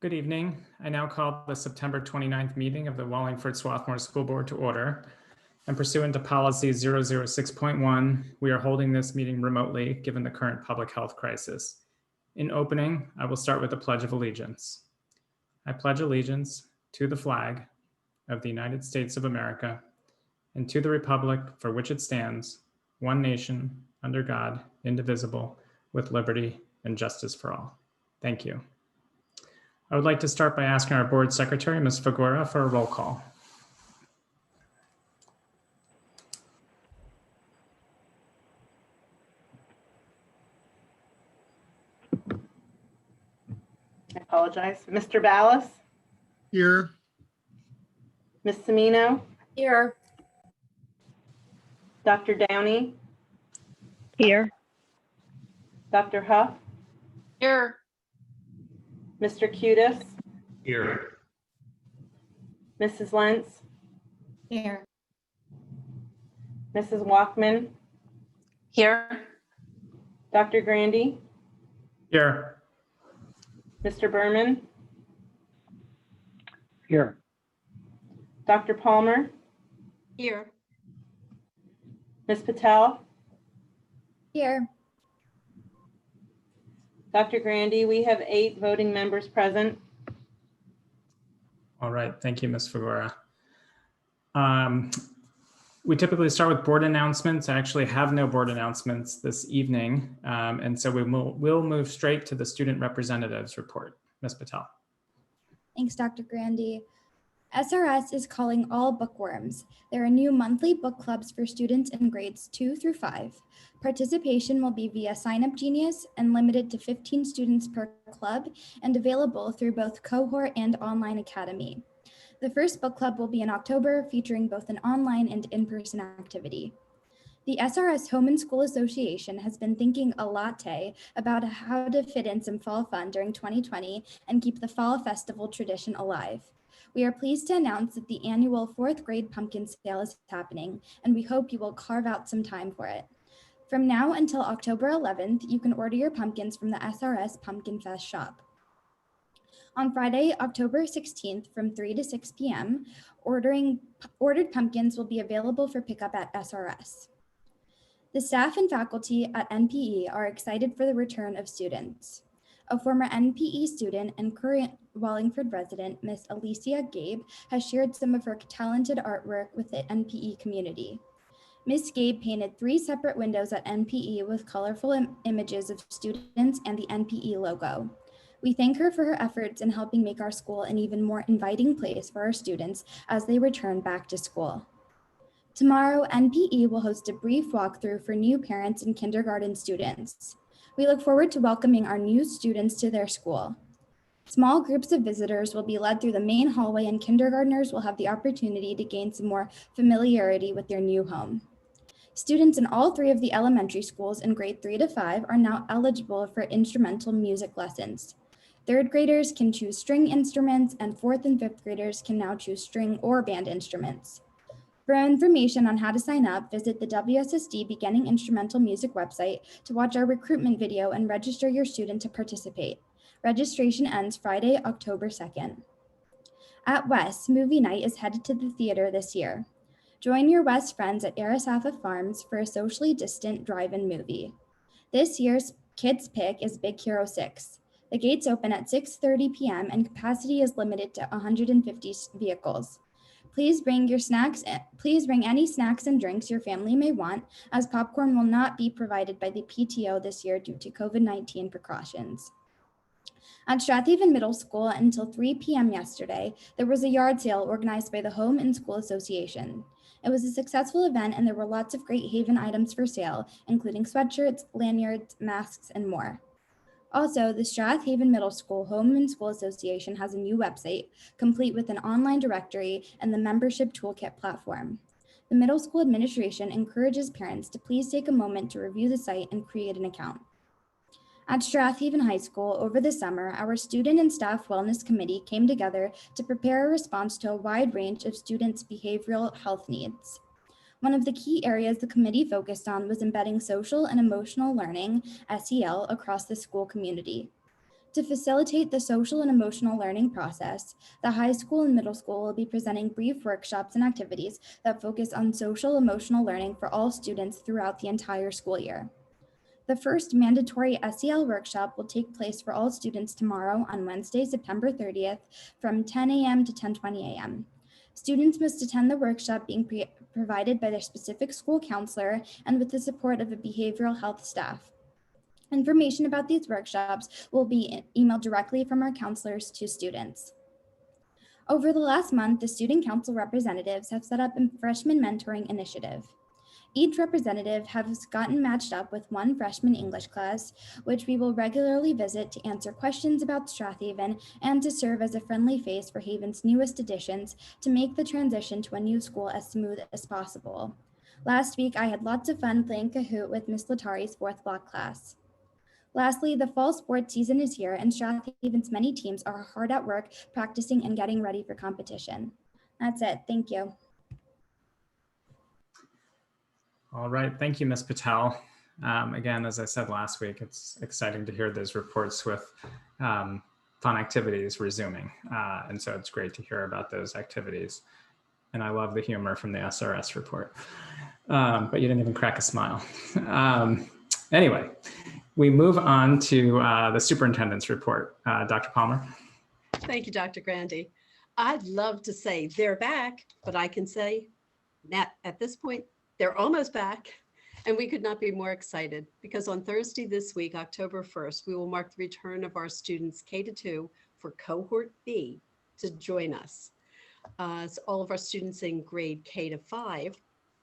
Good evening. I now call the September 29th meeting of the Wallingford-Swarthmore School Board to order. And pursuant to policy 006.1, we are holding this meeting remotely given the current public health crisis. In opening, I will start with the Pledge of Allegiance. I pledge allegiance to the flag of the United States of America and to the republic for which it stands, one nation, under God, indivisible, with liberty and justice for all. Thank you. I would like to start by asking our board secretary, Ms. Figuera, for a roll call. I apologize. Mr. Ballas? Here. Ms. Semino? Here. Dr. Downey? Here. Dr. Huff? Here. Mr. Cutis? Here. Mrs. Lentz? Here. Mrs. Walkman? Here. Dr. Grandy? Here. Mr. Berman? Here. Dr. Palmer? Here. Ms. Patel? Here. Dr. Grandy, we have 8 voting members present. All right, thank you, Ms. Figuera. We typically start with board announcements. I actually have no board announcements this evening, and so we'll move straight to the student representatives report. Ms. Patel. Thanks, Dr. Grandy. SRS is calling all bookworms. There are new monthly book clubs for students in grades 2 through 5. Participation will be via Sign Up Genius and limited to 15 students per club and available through both cohort and online academy. The first book club will be in October, featuring both an online and in-person activity. The SRS Home and School Association has been thinking a lot about how to fit in some fall fun during 2020 and keep the fall festival tradition alive. We are pleased to announce that the annual 4th grade pumpkin sale is happening, and we hope you will carve out some time for it. From now until October 11th, you can order your pumpkins from the SRS Pumpkin Fest shop. On Friday, October 16th from 3 to 6 p.m., ordered pumpkins will be available for pickup at SRS. The staff and faculty at NPE are excited for the return of students. A former NPE student and current Wallingford resident, Miss Alicia Gabe, has shared some of her talented artwork with the NPE community. Miss Gabe painted 3 separate windows at NPE with colorful images of students and the NPE logo. We thank her for her efforts in helping make our school an even more inviting place for our students as they return back to school. Tomorrow, NPE will host a brief walkthrough for new parents and kindergarten students. We look forward to welcoming our new students to their school. Small groups of visitors will be led through the main hallway, and kindergartners will have the opportunity to gain some more familiarity with their new home. Students in all 3 of the elementary schools in grade 3 to 5 are now eligible for instrumental music lessons. 3rd graders can choose string instruments, and 4th and 5th graders can now choose string or band instruments. For information on how to sign up, visit the WSSD Beginning Instrumental Music website to watch our recruitment video and register your student to participate. Registration ends Friday, October 2nd. At West, movie night is headed to the theater this year. Join your West friends at Arisafa Farms for a socially distant drive-in movie. This year's Kids Pick is Big Hero 6. The gates open at 6:30 p.m. and capacity is limited to 150 vehicles. Please bring any snacks and drinks your family may want, as popcorn will not be provided by the PTO this year due to COVID-19 precautions. At Strathaven Middle School until 3 p.m. yesterday, there was a yard sale organized by the Home and School Association. It was a successful event, and there were lots of great Haven items for sale, including sweatshirts, lanyards, masks, and more. Also, the Strathaven Middle School Home and School Association has a new website, complete with an online directory and the membership toolkit platform. The middle school administration encourages parents to please take a moment to review the site and create an account. At Strathaven High School over the summer, our Student and Staff Wellness Committee came together to prepare a response to a wide range of students' behavioral health needs. One of the key areas the committee focused on was embedding social and emotional learning, SEL, across the school community. To facilitate the social and emotional learning process, the high school and middle school will be presenting brief workshops and activities that focus on social emotional learning for all students throughout the entire school year. The first mandatory SEL workshop will take place for all students tomorrow on Wednesday, September 30th from 10 a.m. to 10:20 a.m. Students must attend the workshop being provided by their specific school counselor and with the support of a behavioral health staff. Information about these workshops will be emailed directly from our counselors to students. Over the last month, the student council representatives have set up a freshman mentoring initiative. Each representative has gotten matched up with one freshman English class, which we will regularly visit to answer questions about Strathaven and to serve as a friendly face for Haven's newest additions to make the transition to a new school as smooth as possible. Last week, I had lots of fun playing Kahoot with Miss Latari's 4th block class. Lastly, the fall sports season is here, and Strathaven's many teams are hard at work practicing and getting ready for competition. That's it. Thank you. All right, thank you, Ms. Patel. Again, as I said last week, it's exciting to hear those reports with fun activities resuming. And so it's great to hear about those activities. And I love the humor from the SRS report, but you didn't even crack a smile. Anyway, we move on to the superintendent's report. Dr. Palmer. Thank you, Dr. Grandy. I'd love to say they're back, but I can say that at this point, they're almost back, and we could not be more excited because on Thursday this week, October 1st, we will mark the return of our students K-2 for cohort B to join us. So all of our students in grade K-5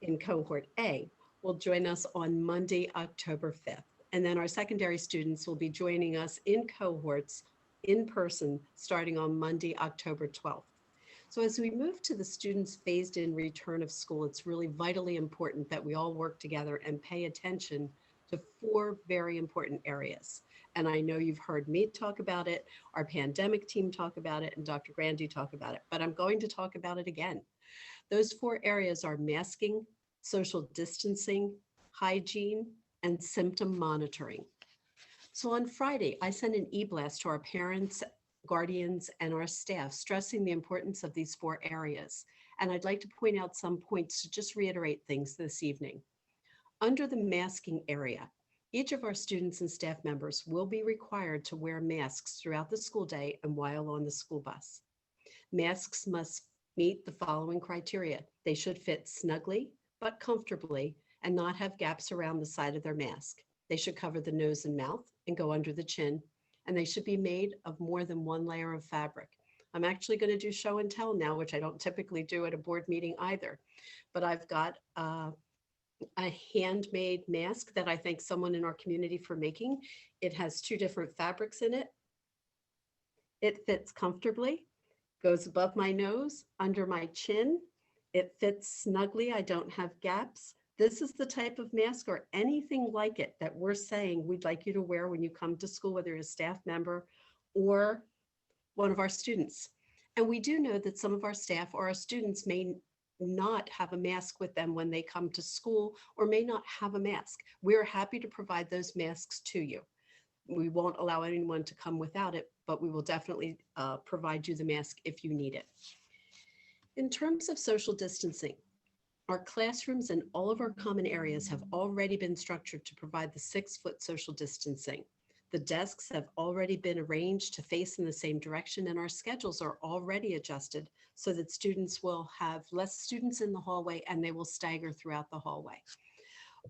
in cohort A will join us on Monday, October 5th. And then our secondary students will be joining us in cohorts in person starting on Monday, October 12th. So as we move to the students' phased in return of school, it's really vitally important that we all work together and pay attention to 4 very important areas. And I know you've heard me talk about it, our pandemic team talk about it, and Dr. Grandy talk about it, but I'm going to talk about it again. Those 4 areas are masking, social distancing, hygiene, and symptom monitoring. So on Friday, I sent an e-blast to our parents, guardians, and our staff, stressing the importance of these 4 areas. And I'd like to point out some points to just reiterate things this evening. Under the masking area, each of our students and staff members will be required to wear masks throughout the school day and while on the school bus. Masks must meet the following criteria. They should fit snugly but comfortably and not have gaps around the side of their mask. They should cover the nose and mouth and go under the chin, and they should be made of more than 1 layer of fabric. I'm actually going to do show and tell now, which I don't typically do at a board meeting either, but I've got a handmade mask that I thank someone in our community for making. It has 2 different fabrics in it. It fits comfortably, goes above my nose, under my chin. It fits snugly. I don't have gaps. This is the type of mask or anything like it that we're saying we'd like you to wear when you come to school, whether you're a staff member or one of our students. And we do know that some of our staff or our students may not have a mask with them when they come to school or may not have a mask. We're happy to provide those masks to you. We won't allow anyone to come without it, but we will definitely provide you the mask if you need it. In terms of social distancing, our classrooms and all of our common areas have already been structured to provide the 6-foot social distancing. The desks have already been arranged to face in the same direction, and our schedules are already adjusted so that students will have less students in the hallway and they will stagger throughout the hallway.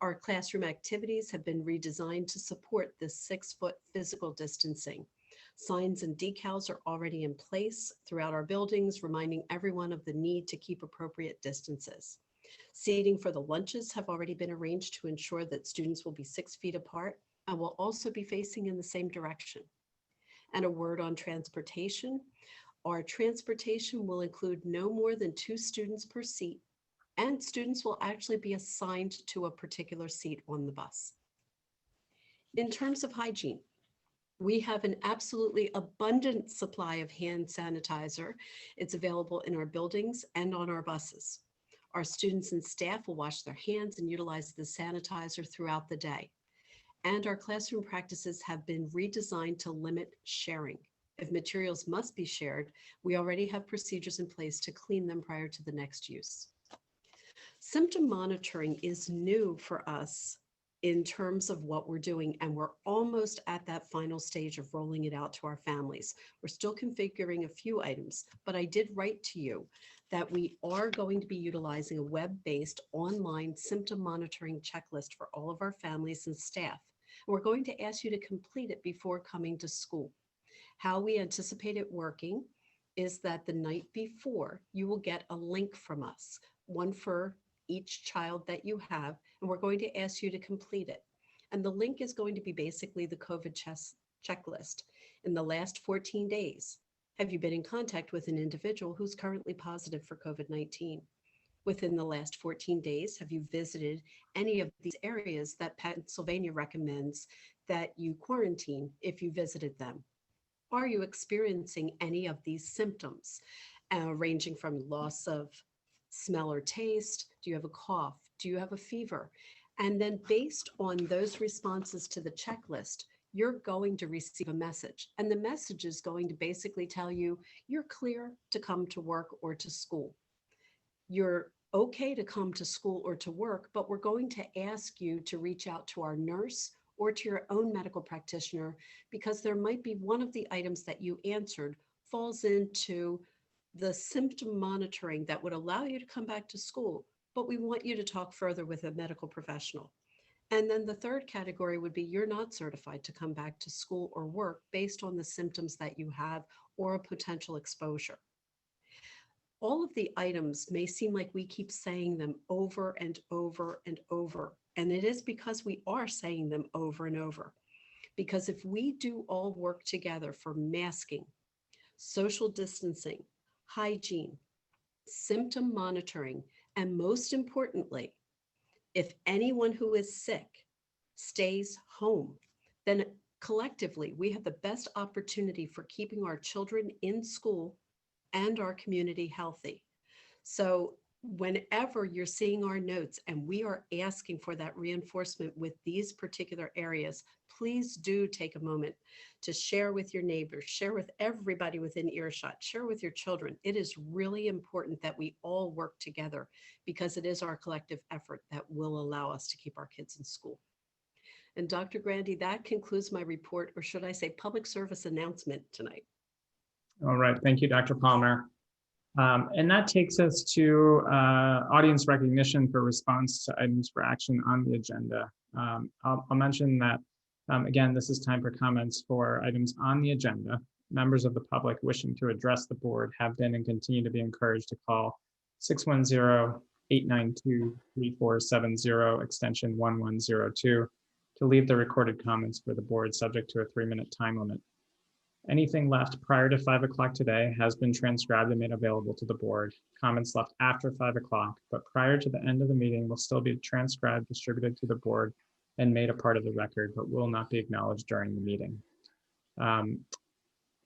Our classroom activities have been redesigned to support this 6-foot physical distancing. Signs and decals are already in place throughout our buildings, reminding everyone of the need to keep appropriate distances. Seating for the lunches have already been arranged to ensure that students will be 6 feet apart and will also be facing in the same direction. And a word on transportation. Our transportation will include no more than 2 students per seat, and students will actually be assigned to a particular seat on the bus. In terms of hygiene, we have an absolutely abundant supply of hand sanitizer. It's available in our buildings and on our buses. Our students and staff will wash their hands and utilize the sanitizer throughout the day. and our classroom practices have been redesigned to limit sharing. If materials must be shared, we already have procedures in place to clean them prior to the next use. Symptom monitoring is new for us in terms of what we're doing, and we're almost at that final stage of rolling it out to our families. We're still configuring a few items, but I did write to you that we are going to be utilizing a web-based online symptom monitoring checklist for all of our families and staff. And we're going to ask you to complete it before coming to school. How we anticipate it working is that the night before, you will get a link from us, one for each child that you have, and we're going to ask you to complete it. And the link is going to be basically the COVID checklist. In the last 14 days, have you been in contact with an individual who's currently positive for COVID-19? Within the last 14 days, have you visited any of these areas that Pennsylvania recommends that you quarantine if you visited them? Are you experiencing any of these symptoms, ranging from loss of smell or taste? Do you have a cough? Do you have a fever? And then based on those responses to the checklist, you're going to receive a message. And the message is going to basically tell you you're clear to come to work or to school. You're okay to come to school or to work, but we're going to ask you to reach out to our nurse or to your own medical practitioner, because there might be one of the items that you answered falls into the symptom monitoring that would allow you to come back to school, but we want you to talk further with a medical professional. And then the third category would be you're not certified to come back to school or work based on the symptoms that you have or a potential exposure. All of the items may seem like we keep saying them over and over and over, and it is because we are saying them over and over. Because if we do all work together for masking, social distancing, hygiene, symptom monitoring, and most importantly, if anyone who is sick stays home, then collectively we have the best opportunity for keeping our children in school and our community healthy. So whenever you're seeing our notes and we are asking for that reinforcement with these particular areas, please do take a moment to share with your neighbors, share with everybody within earshot, share with your children. It is really important that we all work together because it is our collective effort that will allow us to keep our kids in school. And Dr. Grandy, that concludes my report, or should I say public service announcement tonight. All right, thank you, Dr. Palmer. And that takes us to audience recognition for response to items for action on the agenda. I'll mention that, again, this is time for comments for items on the agenda. Members of the public wishing to address the board have been and continue to be encouraged to call 610-892-3470 extension 1102 to leave the recorded comments for the board subject to a 3-minute time limit. Anything left prior to 5 o'clock today has been transcribed and made available to the board. Comments left after 5 o'clock, but prior to the end of the meeting will still be transcribed, distributed to the board, and made a part of the record, but will not be acknowledged during the meeting.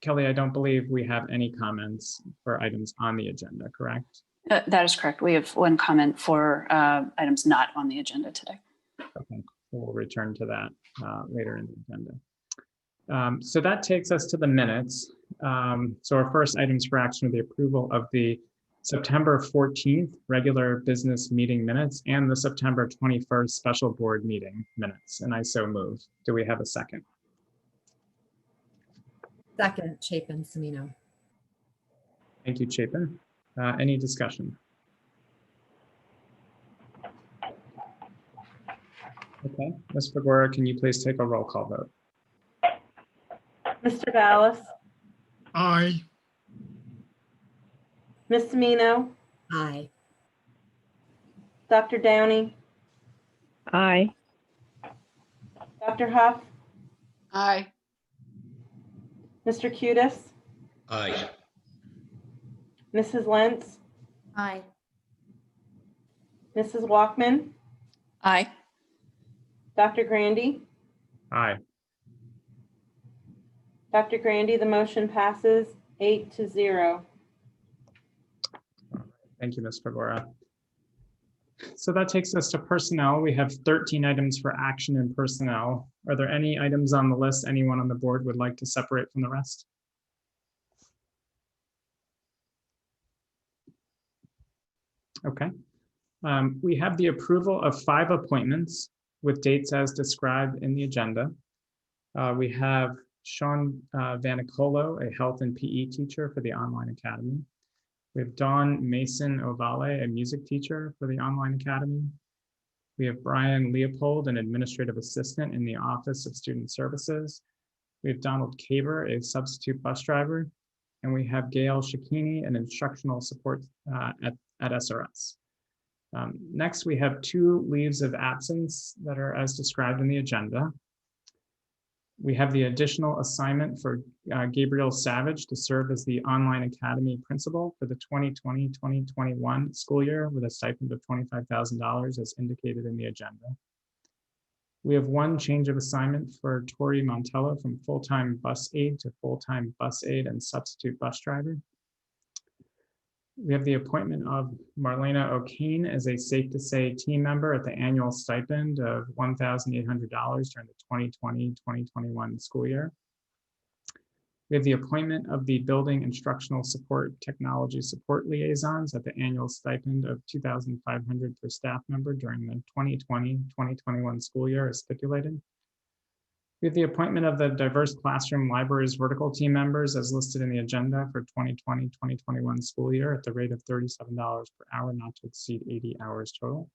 Kelly, I don't believe we have any comments for items on the agenda, correct? That is correct. We have one comment for items not on the agenda today. Okay, so we'll return to that later in the agenda. So that takes us to the minutes. So our first items for action are the approval of the September 14th regular business meeting minutes and the September 21st special board meeting minutes. And I so move. Do we have a second? Second, Chapin Semino. Thank you, Chapin. Any discussion? Okay, Ms. Figueroa, can you please take a roll call vote? Mr. Ballas, Aye. Ms. Semino, Aye. Dr. Downey, Aye. Dr. Huff, Aye. Mr. Cudis, Aye. Mrs. Lentz, Aye. Mrs. Walkman, Aye. Dr. Grandy. Aye. Dr. Grandy, the motion passes 8-0. Thank you, Ms. Figueroa. So that takes us to personnel. We have 13 items for action in personnel. Are there any items on the list anyone on the board would like to separate from the rest? Okay. We have the approval of 5 appointments with dates as described in the agenda. We have Sean Vanicolo, a health and PE teacher for the online academy. We have Dawn Mason Ovale, a music teacher for the online academy. We have Brian Leopold, an administrative assistant in the Office of Student Services. We have Donald Caber, a substitute bus driver. And we have Gail Shakini, an instructional support at SRS. Next, we have 2 leaves of absence that are as described in the agenda. We have the additional assignment for Gabriel Savage to serve as the online academy principal for the 2020-2021 school year with a stipend of $25,000 as indicated in the agenda. We have 1 change of assignment for Tori Montello from full-time bus aide to full-time bus aide and substitute bus driver. We have the appointment of Marlena O'Kane as a Safe to Say team member at the annual stipend of $1,800 during the 2020-2021 school year. We have the appointment of the building instructional support technology support liaisons at the annual stipend of $2,500 per staff member during the 2020-2021 school year as stipulated. We have the appointment of the diverse classroom libraries vertical team members as listed in the agenda for 2020-2021 school year at the rate of $37 per hour, not to exceed 80 hours total.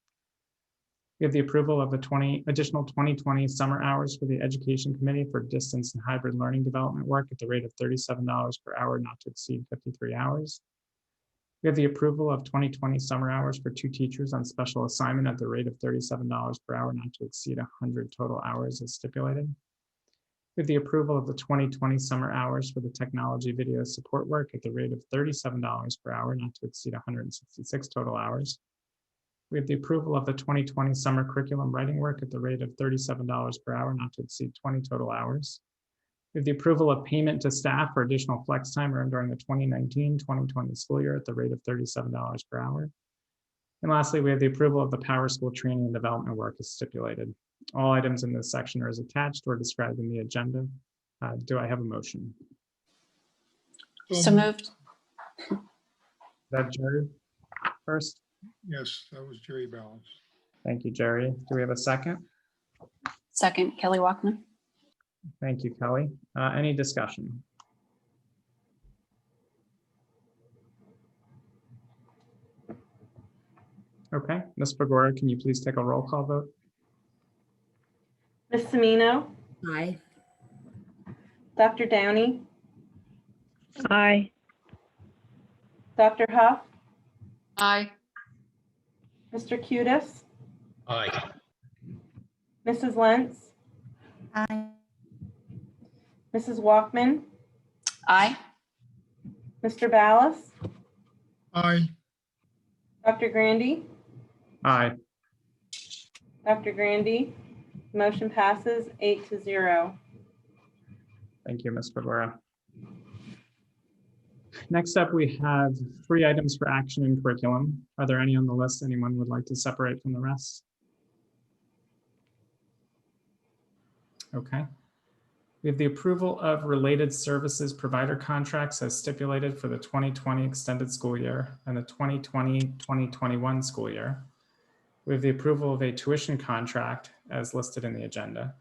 We have the approval of the additional 2020 summer hours for the Education Committee for distance and hybrid learning development work at the rate of $37 per hour, not to exceed 53 hours. We have the approval of 2020 summer hours for 2 teachers on special assignment at the rate of $37 per hour, not to exceed 100 total hours as stipulated. We have the approval of the 2020 summer hours for the technology video support work at the rate of $37 per hour, not to exceed 166 total hours. We have the approval of the 2020 summer curriculum writing work at the rate of $37 per hour, not to exceed 20 total hours. We have the approval of payment to staff for additional flex time earned during the 2019-2020 school year at the rate of $37 per hour. And lastly, we have the approval of the Power School training and development work as stipulated. All items in this section are as attached or described in the agenda. Do I have a motion? So moved. Is that Jerry first? Yes, that was Jerry Balance. Thank you, Jerry. Do we have a second? Second, Kelly Walkman. Thank you, Kelly. Any discussion? Okay, Ms. Fagora, can you please take a roll call vote? Ms. Semino, Aye. Dr. Downey, Aye. Dr. Huff, Aye. Mr. Cudis, Aye. Mrs. Lentz, Aye. Mrs. Walkman, Aye. Mr. Ballas, Aye. Dr. Grandy, Aye. Dr. Grandy, motion passes 8-0. Thank you, Ms. Fagora. Next up, we have 3 items for action in curriculum. Are there any on the list anyone would like to separate from the rest? Okay. We have the approval of related services provider contracts as stipulated for the 2020 extended school year and the 2020-2021 school year. We have the approval of a tuition contract as listed in the agenda.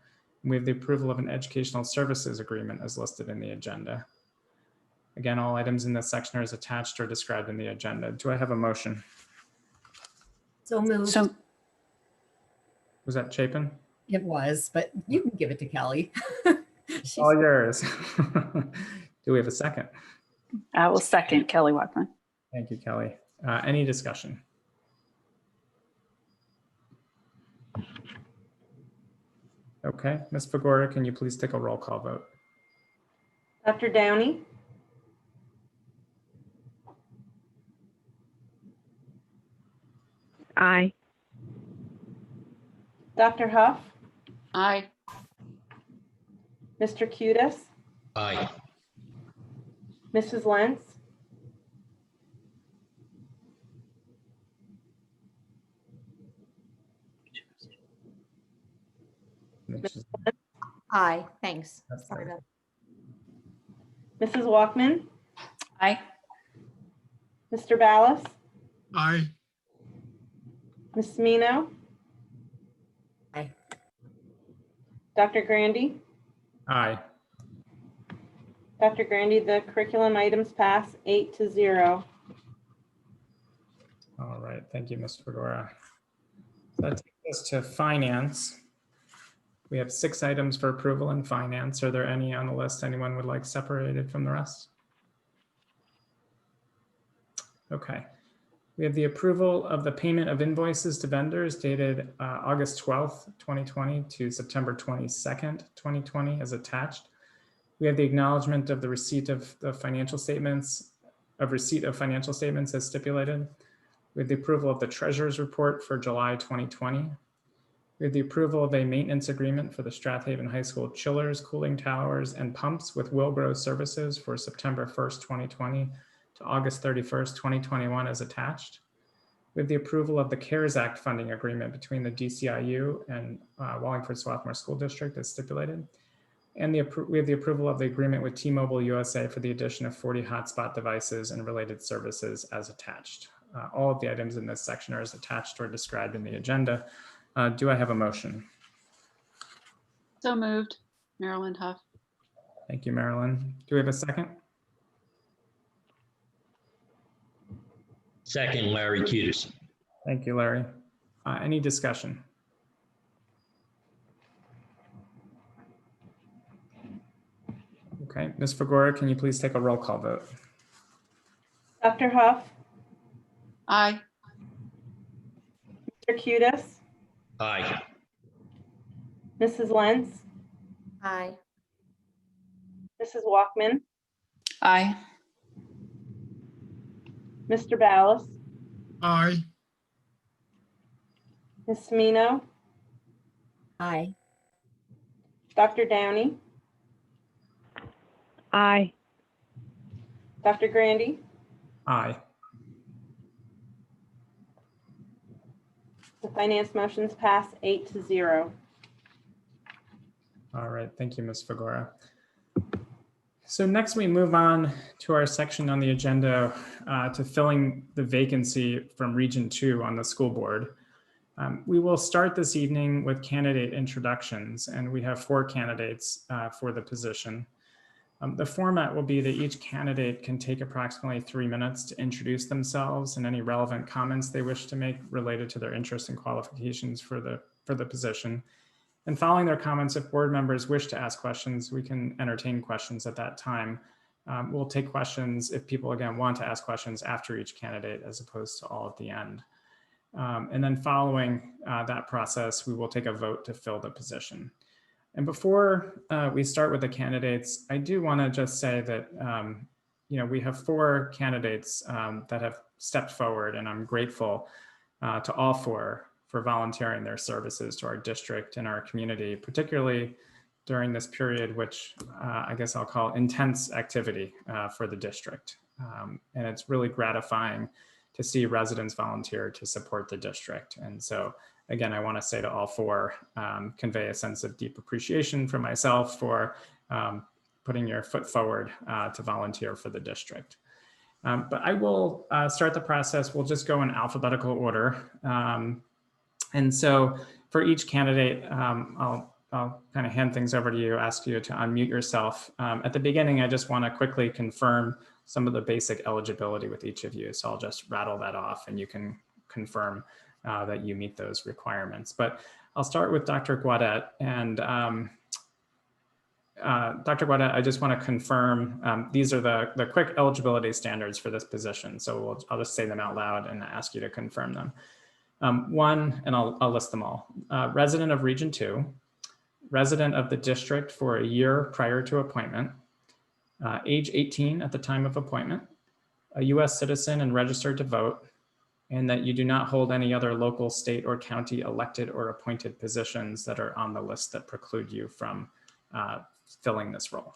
And we have the approval of an educational services agreement as listed in the agenda. Again, all items in this section are as attached or described in the agenda. Do I have a motion? So moved. So Was that Chapin? It was, but you can give it to Kelly. She's- All yours. Do we have a second? I will second Kelly Walkman. Thank you, Kelly. Any discussion? Okay, Ms. Fagora, can you please take a roll call vote? Dr. Downey, Aye. Dr. Huff, Aye. Mr. Cudis, Aye. Mrs. Lentz, Aye, thanks. That's Sorry right. about- Mrs. Walkman, Aye. Mr. Ballas, Aye. Ms. Smino. Aye. Dr. Grandy. Aye. Dr. Grandy, the curriculum items pass 8-0. All right, thank you, Ms. Fedora. So that takes us to finance. We have 6 items for approval in finance. Are there any on the list anyone would like separated from the rest? Okay. We have the approval of the payment of invoices to vendors dated August 12th, 2020 to September 22nd, 2020 as attached. We have the acknowledgement of the receipt of the financial statements, as stipulated. We have the approval of the treasurer's report for July 2020. We have the approval of a maintenance agreement for the Strathaven High School chillers, cooling towers, and pumps with Willgrove Services for September 1st, 2020 to August 31st, 2021 as attached. We have the approval of the CARES Act funding agreement between the DCIU and Wallingford-Swarthmore School District as stipulated. And we have the approval of the agreement with T-Mobile USA for the addition of 40 hotspot devices and related services as attached. All of the items in this section are as attached or described in the agenda. Do I have a motion? So moved. Marilyn Huff. Thank you, Marilyn. Do we have a second? Second, Larry Cutis. Thank you, Larry. Any discussion? Okay, Ms. Fagora, can you please take a roll call vote? Dr. Huff, Aye. Mr. Cutis, Aye. Mrs. Lentz, Aye. Mrs. Walkman, Aye. Mr. Ballas, Aye. Ms. Smino, Aye. Dr. Downey, Aye. Dr. Grandy. Aye. The finance motions pass 8-0. All right, thank you, Ms. Fagora. So next we move on to our section on the agenda to filling the vacancy from Region 2 on the school board. We will start this evening with candidate introductions, and we have 4 candidates for the position. The format will be that each candidate can take approximately 3 minutes to introduce themselves and any relevant comments they wish to make related to their interests and qualifications for the position. And following their comments, if board members wish to ask questions, we can entertain questions at that time. We'll take questions if people, again, want to ask questions after each candidate as opposed to all at the end. And then following that process, we will take a vote to fill the position. And before we start with the candidates, I do want to just say that we have 4 candidates that have stepped forward, and I'm grateful to all 4 for volunteering their services to our district and our community, particularly during this period, which I guess I'll call intense activity for the district. And it's really gratifying to see residents volunteer to support the district. And so again, I want to say to all 4, convey a sense of deep appreciation from myself for putting your foot forward to volunteer for the district. But I will start the process. We'll just go in alphabetical order. And so for each candidate, I'll kind of hand things over to you, ask you to unmute yourself. At the beginning, I just want to quickly confirm some of the basic eligibility with each of you. So I'll just rattle that off and you can confirm that you meet those requirements. But I'll start with Dr. Guadet. And Dr. Guadet, I just want to confirm, these are the quick eligibility standards for this position. So I'll just say them out loud and ask you to confirm them. 1, and I'll list them all. Resident of Region 2, resident of the district for a year prior to appointment, age 18 at the time of appointment, a US citizen and registered to vote, and that you do not hold any other local, state, or county elected or appointed positions that are on the list that preclude you from filling this role.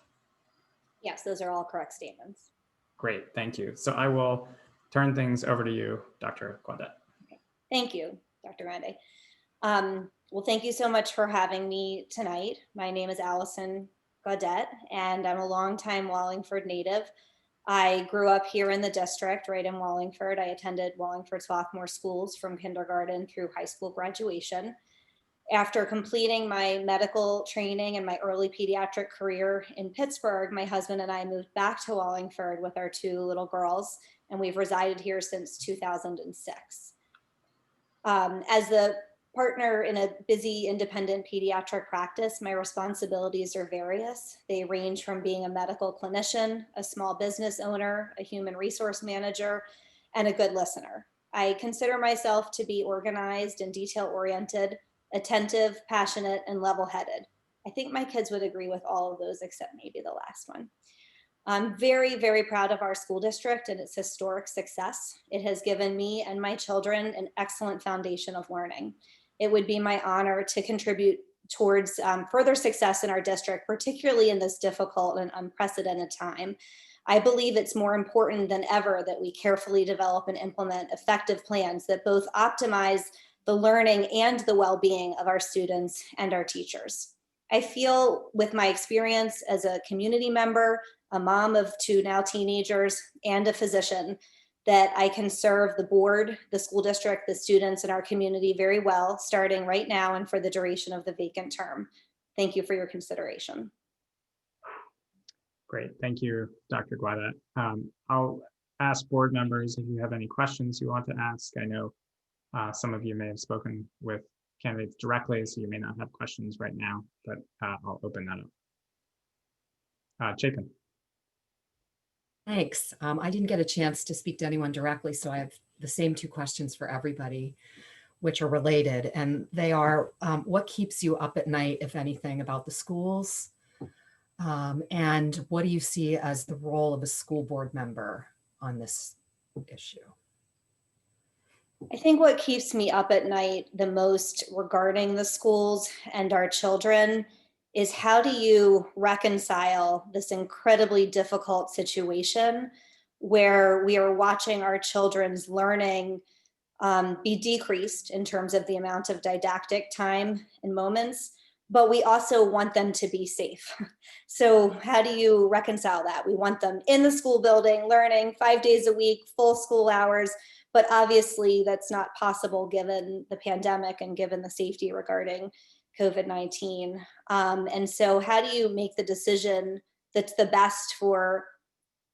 Yes, those are all correct statements. Great, thank you. So I will turn things over to you, Dr. Guadet. Thank you, Dr. Grande. Well, thank you so much for having me tonight. My name is Allison Gaudette, and I'm a longtime Wallingford native. I grew up here in the district, right in Wallingford. I attended Wallingford-Swarthmore schools from kindergarten through high school graduation. After completing my medical training and my early pediatric career in Pittsburgh, my husband and I moved back to Wallingford with our 2 little girls, and we've resided here since 2006. As the partner in a busy independent pediatric practice, my responsibilities are various. They range from being a medical clinician, a small business owner, a human resource manager, and a good listener. I consider myself to be organized and detail-oriented, attentive, passionate, and level-headed. I think my kids would agree with all of those except maybe the last one. I'm very, very proud of our school district and its historic success. It has given me and my children an excellent foundation of learning. It would be my honor to contribute towards further success in our district, particularly in this difficult and unprecedented time. I believe it's more important than ever that we carefully develop and implement effective plans that both optimize the learning and the well-being of our students and our teachers. I feel with my experience as a community member, a mom of 2 now teenagers, and a physician, that I can serve the board, the school district, the students, and our community very well, starting right now and for the duration of the vacant term. Thank you for your consideration. Great, thank you, Dr. Guadet. I'll ask board members if you have any questions you want to ask. I know some of you may have spoken with candidates directly, so you may not have questions right now, but I'll open that up. Chapin. Thanks. I didn't get a chance to speak to anyone directly, so I have the same 2 questions for everybody, which are related. And they are, what keeps you up at night, if anything, about the schools? And what do you see as the role of a school board member on this issue? I think what keeps me up at night the most regarding the schools and our children is how do you reconcile this incredibly difficult situation where we are watching our children's learning be decreased in terms of the amount of didactic time and moments, but we also want them to be safe. So how do you reconcile that? We want them in the school building, learning 5 days a week, full school hours, but obviously that's not possible given the pandemic and given the safety regarding COVID-19. And so how do you make the decision that's the best for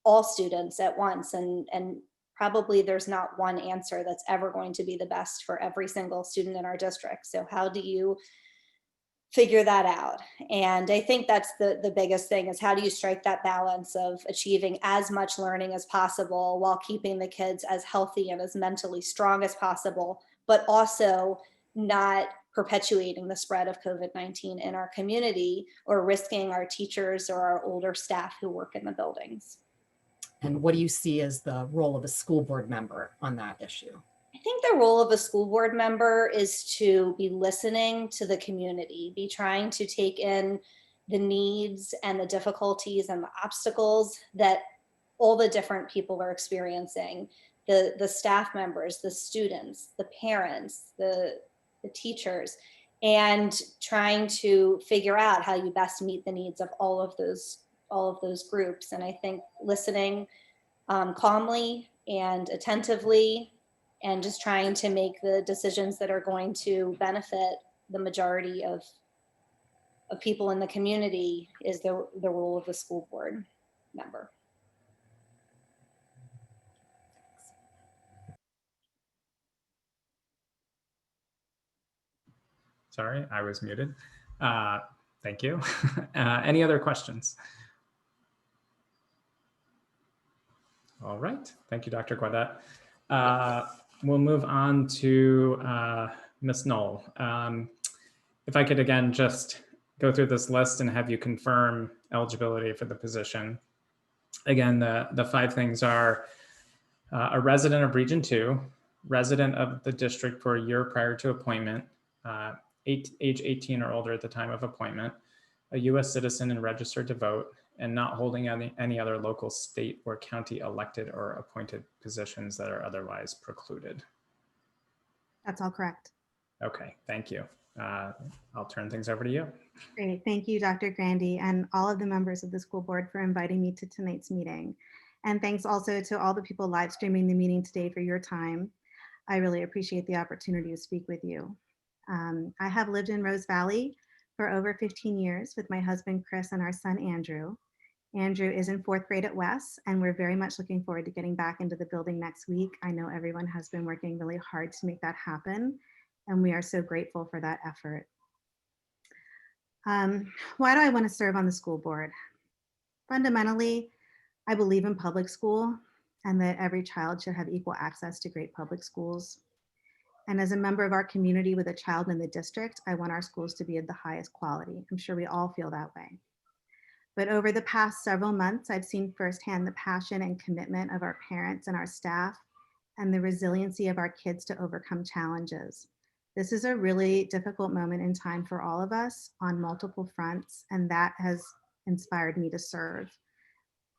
all students at once? And probably there's not one answer that's ever going to be the best for every single student in our district. So how do you figure that out? And I think that's the biggest thing is how do you strike that balance of achieving as much learning as possible while keeping the kids as healthy and as mentally strong as possible, but also not perpetuating the spread of COVID-19 in our community or risking our teachers or our older staff who work in the buildings. And what do you see as the role of a school board member on that issue? I think the role of a school board member is to be listening to the community, be trying to take in the needs and the difficulties and the obstacles that all the different people are experiencing, the staff members, the students, the parents, the teachers, and trying to figure out how you best meet the needs of all of those groups. And I think listening calmly and attentively and just trying to make the decisions that are going to benefit the majority of people in the community is the role of the school board member. Sorry, I was muted. Thank you. Any other questions? All right, thank you, Dr. Guadet. We'll move on to Ms. Knoll. If I could again just go through this list and have you confirm eligibility for the position. Again, the 5 things are a resident of Region 2, resident of the district for a year prior to appointment, age 18 or older at the time of appointment, a U.S. citizen and registered to vote, and not holding any other local, state, or county elected or appointed positions that are otherwise precluded. That's all correct. Okay, thank you. I'll turn things over to you. Great. Thank you, Dr. Grandy, and all of the members of the school board for inviting me to tonight's meeting. And thanks also to all the people live streaming the meeting today for your time. I really appreciate the opportunity to speak with you. I have lived in Rose Valley for over 15 years with my husband, Chris, and our son, Andrew. Andrew is in 4th grade at West, and we're very much looking forward to getting back into the building next week. I know everyone has been working really hard to make that happen, and we are so grateful for that effort. Why do I want to serve on the school board? Fundamentally, I believe in public school and that every child should have equal access to great public schools. And as a member of our community with a child in the district, I want our schools to be of the highest quality. I'm sure we all feel that way. But over the past several months, I've seen firsthand the passion and commitment of our parents and our staff and the resiliency of our kids to overcome challenges. This is a really difficult moment in time for all of us on multiple fronts, and that has inspired me to serve.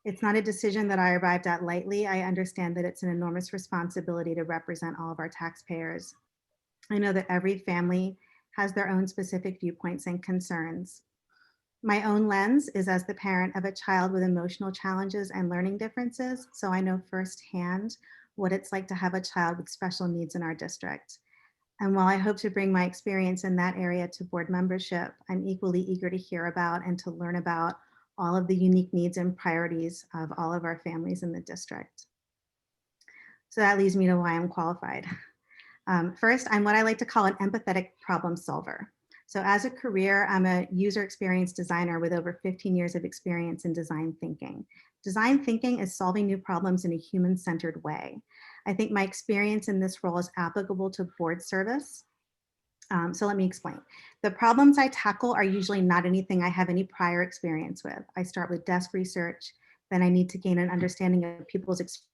It's not a decision that I arrived at lightly. I understand that it's an enormous responsibility to represent all of our taxpayers. I know that every family has their own specific viewpoints and concerns. My own lens is as the parent of a child with emotional challenges and learning differences, so I know firsthand what it's like to have a child with special needs in our district. And while I hope to bring my experience in that area to board membership, I'm equally eager to hear about and to learn about all of the unique needs and priorities of all of our families in the district. So that leads me to why I'm qualified. First, I'm what I like to call an empathetic problem solver. So as a career, I'm a user experience designer with over 15 years of experience in design thinking. Design thinking is solving new problems in a human-centered way. I think my experience in this role is applicable to board service. So let me explain. The problems I tackle are usually not anything I have any prior experience with. I start with desk research, then I need to gain an understanding of people's experience,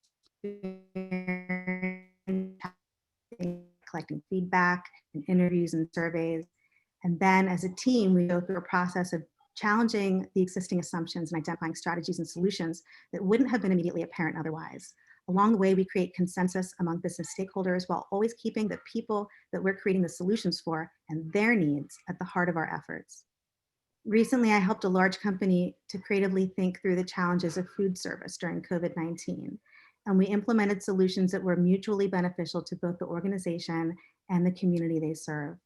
collecting feedback and interviews and surveys. And then as a team, we go through a process of challenging the existing assumptions and identifying strategies and solutions that wouldn't have been immediately apparent otherwise. Along the way, we create consensus among business stakeholders while always keeping the people that we're creating the solutions for and their needs at the heart of our efforts. Recently, I helped a large company to creatively think through the challenges of food service during COVID-19. And we implemented solutions that were mutually beneficial to both the organization and the community they serve.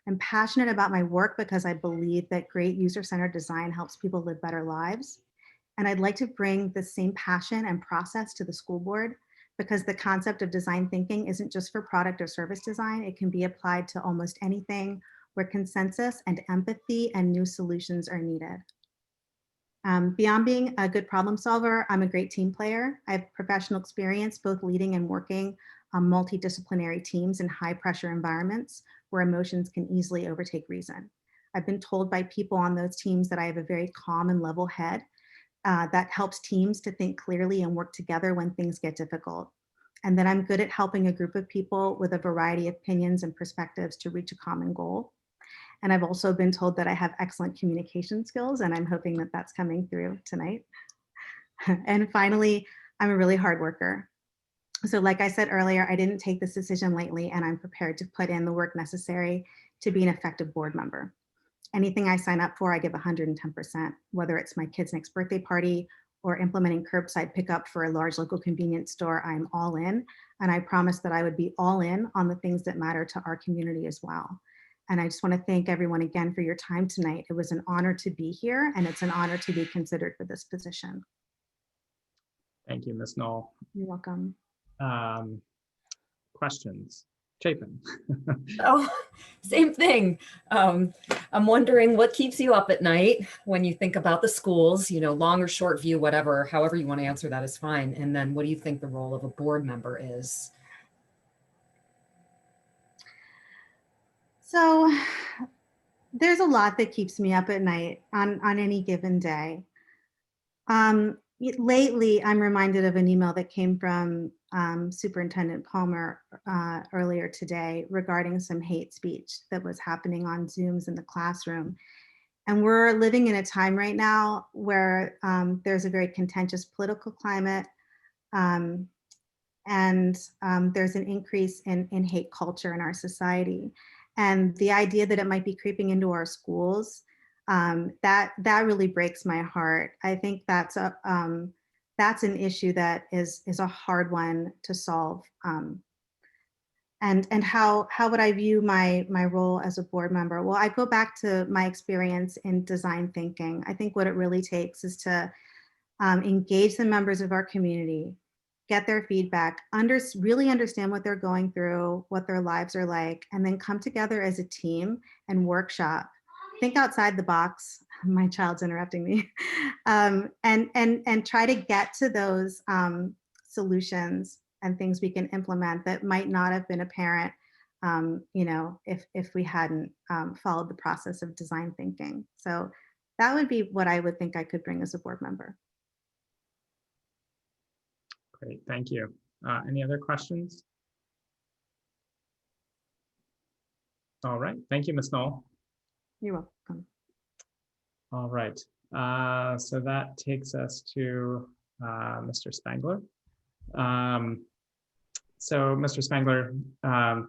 I'm passionate about my work because I believe that great user-centered design helps people live better lives. And I'd like to bring the same passion and process to the school board because the concept of design thinking isn't just for product or service design. It can be applied to almost anything where consensus and empathy and new solutions are needed. Beyond being a good problem solver, I'm a great team player. I have professional experience both leading and working on multidisciplinary teams in high pressure environments where emotions can easily overtake reason. I've been told by people on those teams that I have a very calm and level head that helps teams to think clearly and work together when things get difficult. And then I'm good at helping a group of people with a variety of opinions and perspectives to reach a common goal. And I've also been told that I have excellent communication skills, and I'm hoping that that's coming through tonight. And finally, I'm a really hard worker. So like I said earlier, I didn't take this decision lightly, and I'm prepared to put in the work necessary to be an effective board member. Anything I sign up for, I give 110%, whether it's my kid's next birthday party or implementing curbside pickup for a large local convenience store, I'm all in. And I promised that I would be all in on the things that matter to our community as well. And I just want to thank everyone again for your time tonight. It was an honor to be here, and it's an honor to be considered for this position. Thank you, Ms. Knoll. You're welcome. Questions? Chapin. Oh, same thing. I'm wondering what keeps you up at night when you think about the schools, you know, long or short view, whatever, however you want to answer that is fine. And then what do you think the role of a board member is? So there's a lot that keeps me up at night on any given day. Lately, I'm reminded of an email that came from Superintendent Palmer earlier today regarding some hate speech that was happening on Zooms in the classroom. And we're living in a time right now where there's a very contentious political climate and there's an increase in hate culture in our society. And the idea that it might be creeping into our schools, that really breaks my heart. I think that's an issue that is a hard one to solve. And how would I view my role as a board member? Well, I go back to my experience in design thinking. I think what it really takes is to engage the members of our community, get their feedback, really understand what they're going through, what their lives are like, and then come together as a team and workshop. Think outside the box. My child's interrupting me. And try to get to those solutions and things we can implement that might not have been apparent, if we hadn't followed the process of design thinking. So that would be what I would think I could bring as a board member. Great, thank you. Any other questions? All right, thank you, Ms. Knoll. You're welcome. All right, so that takes us to Mr. Spangler. So Mr. Spangler,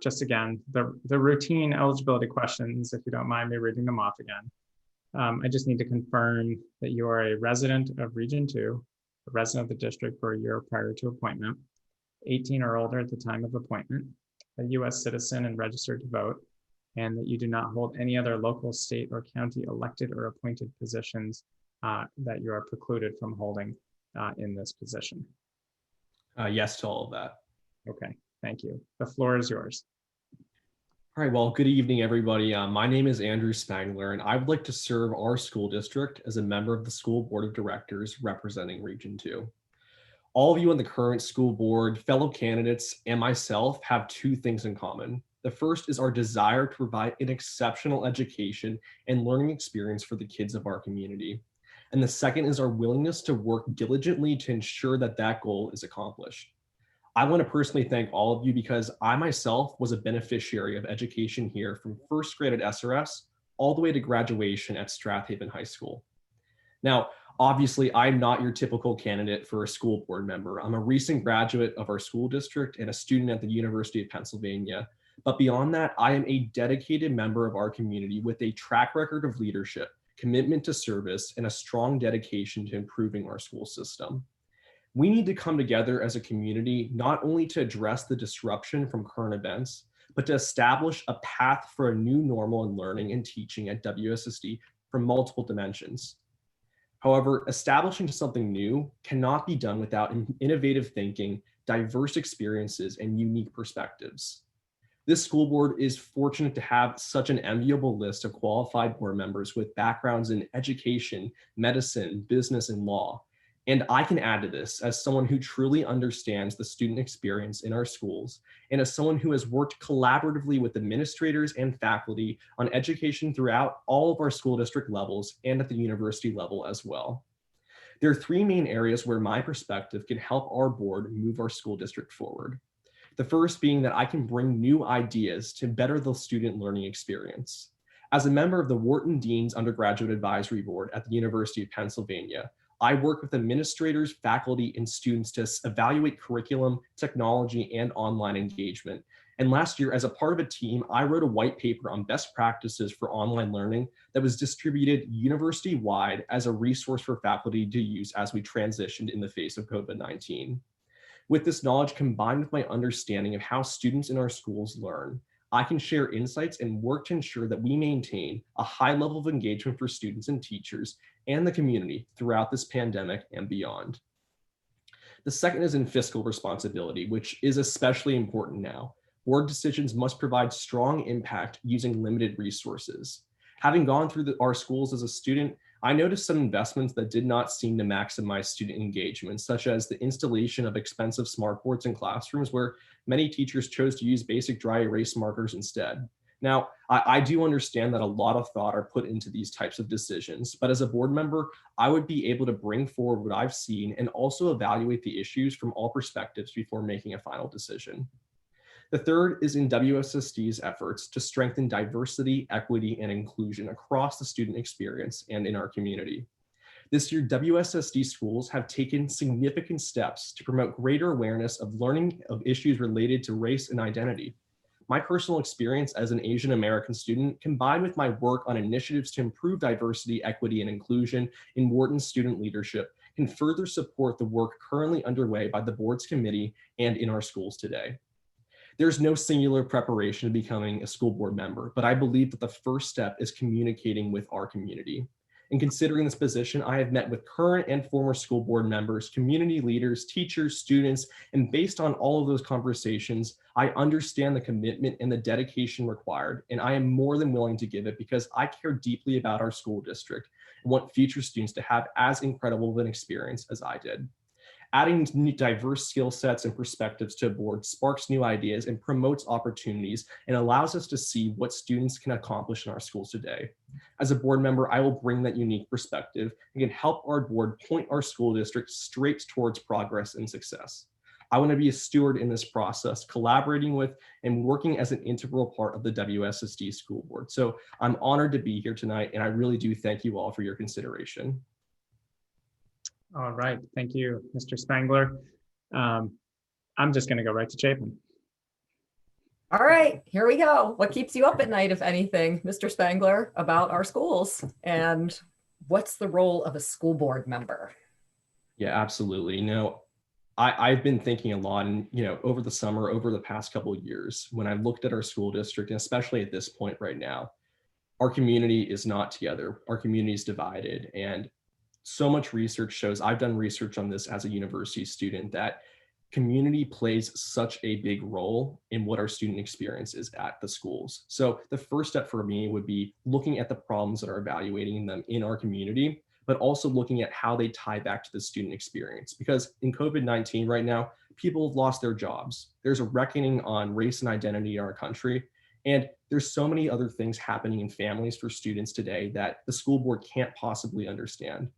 just again, the routine eligibility questions, if you don't mind me reading them off again. I just need to confirm that you are a resident of Region 2, a resident of the district for a year prior to appointment, 18 or older at the time of appointment, a U.S. citizen and registered to vote, and that you do not hold any other local, state, or county elected or appointed positions that you are precluded from holding in this position. Yes to all of that. Okay, thank you. The floor is yours. All right, well, good evening, everybody. My name is Andrew Spangler, and I would like to serve our school district as a member of the school board of directors representing Region 2. All of you on the current school board, fellow candidates, and myself have two things in common. The first is our desire to provide an exceptional education and learning experience for the kids of our community. And the second is our willingness to work diligently to ensure that that goal is accomplished. I want to personally thank all of you because I myself was a beneficiary of education here from first grade at SRS all the way to graduation at Strathaven High School. Now, obviously, I'm not your typical candidate for a school board member. I'm a recent graduate of our school district and a student at the University of Pennsylvania. But beyond that, I am a dedicated member of our community with a track record of leadership, commitment to service, and a strong dedication to improving our school system. We need to come together as a community, not only to address the disruption from current events, but to establish a path for a new normal in learning and teaching at WSSD from multiple dimensions. However, establishing something new cannot be done without innovative thinking, diverse experiences, and unique perspectives. This school board is fortunate to have such an enviable list of qualified board members with backgrounds in education, medicine, business, and law. And I can add to this as someone who truly understands the student experience in our schools and as someone who has worked collaboratively with administrators and faculty on education throughout all of our school district levels and at the university level as well. There are three main areas where my perspective can help our board move our school district forward. The first being that I can bring new ideas to better the student learning experience. As a member of the Wharton Dean's Undergraduate Advisory Board at the University of Pennsylvania, I work with administrators, faculty, and students to evaluate curriculum, technology, and online engagement. And last year, as a part of a team, I wrote a white paper on best practices for online learning that was distributed university-wide as a resource for faculty to use as we transitioned in the face of COVID-19. With this knowledge combined with my understanding of how students in our schools learn, I can share insights and work to ensure that we maintain a high level of engagement for students and teachers and the community throughout this pandemic and beyond. The second is in fiscal responsibility, which is especially important now. Board decisions must provide strong impact using limited resources. Having gone through our schools as a student, I noticed some investments that did not seem to maximize student engagement, such as the installation of expensive smartboards in classrooms where many teachers chose to use basic dry erase markers instead. Now, I do understand that a lot of thought are put into these types of decisions, but as a board member, I would be able to bring forward what I've seen and also evaluate the issues from all perspectives before making a final decision. The third is in WSSD's efforts to strengthen diversity, equity, and inclusion across the student experience and in our community. This year, WSSD schools have taken significant steps to promote greater awareness of learning of issues related to race and identity. my personal experience as an Asian American student, combined with my work on initiatives to improve diversity, equity, and inclusion in Wharton's student leadership, can further support the work currently underway by the board's committee and in our schools today. There's no singular preparation to becoming a school board member, but I believe that the first step is communicating with our community. In considering this position, I have met with current and former school board members, community leaders, teachers, students, and based on all of those conversations, I understand the commitment and the dedication required, and I am more than willing to give it because I care deeply about our school district and want future students to have as incredible of an experience as I did. Adding new diverse skill sets and perspectives to a board sparks new ideas and promotes opportunities and allows us to see what students can accomplish in our schools today. As a board member, I will bring that unique perspective and can help our board point our school district straight towards progress and success. I want to be a steward in this process, collaborating with and working as an integral part of the WSSD school board. So I'm honored to be here tonight, and I really do thank you all for your consideration. All right, thank you, Mr. Spangler. I'm just gonna go right to Chapin. All right, here we go. What keeps you up at night, if anything, Mr. Spangler, about our schools? And what's the role of a school board member? Yeah, absolutely. I've been thinking a lot, and over the summer, over the past couple of years, when I looked at our school district, and especially at this point right now, our community is not together. Our community is divided, and so much research shows, I've done research on this as a university student, that community plays such a big role in what our student experience is at the schools. So the first step for me would be looking at the problems that are evaluating them in our community, but also looking at how they tie back to the student experience. Because in COVID-19 right now, people have lost their jobs. There's a reckoning on race and identity in our country. And there's so many other things happening in families for students today that the school board can't possibly understand.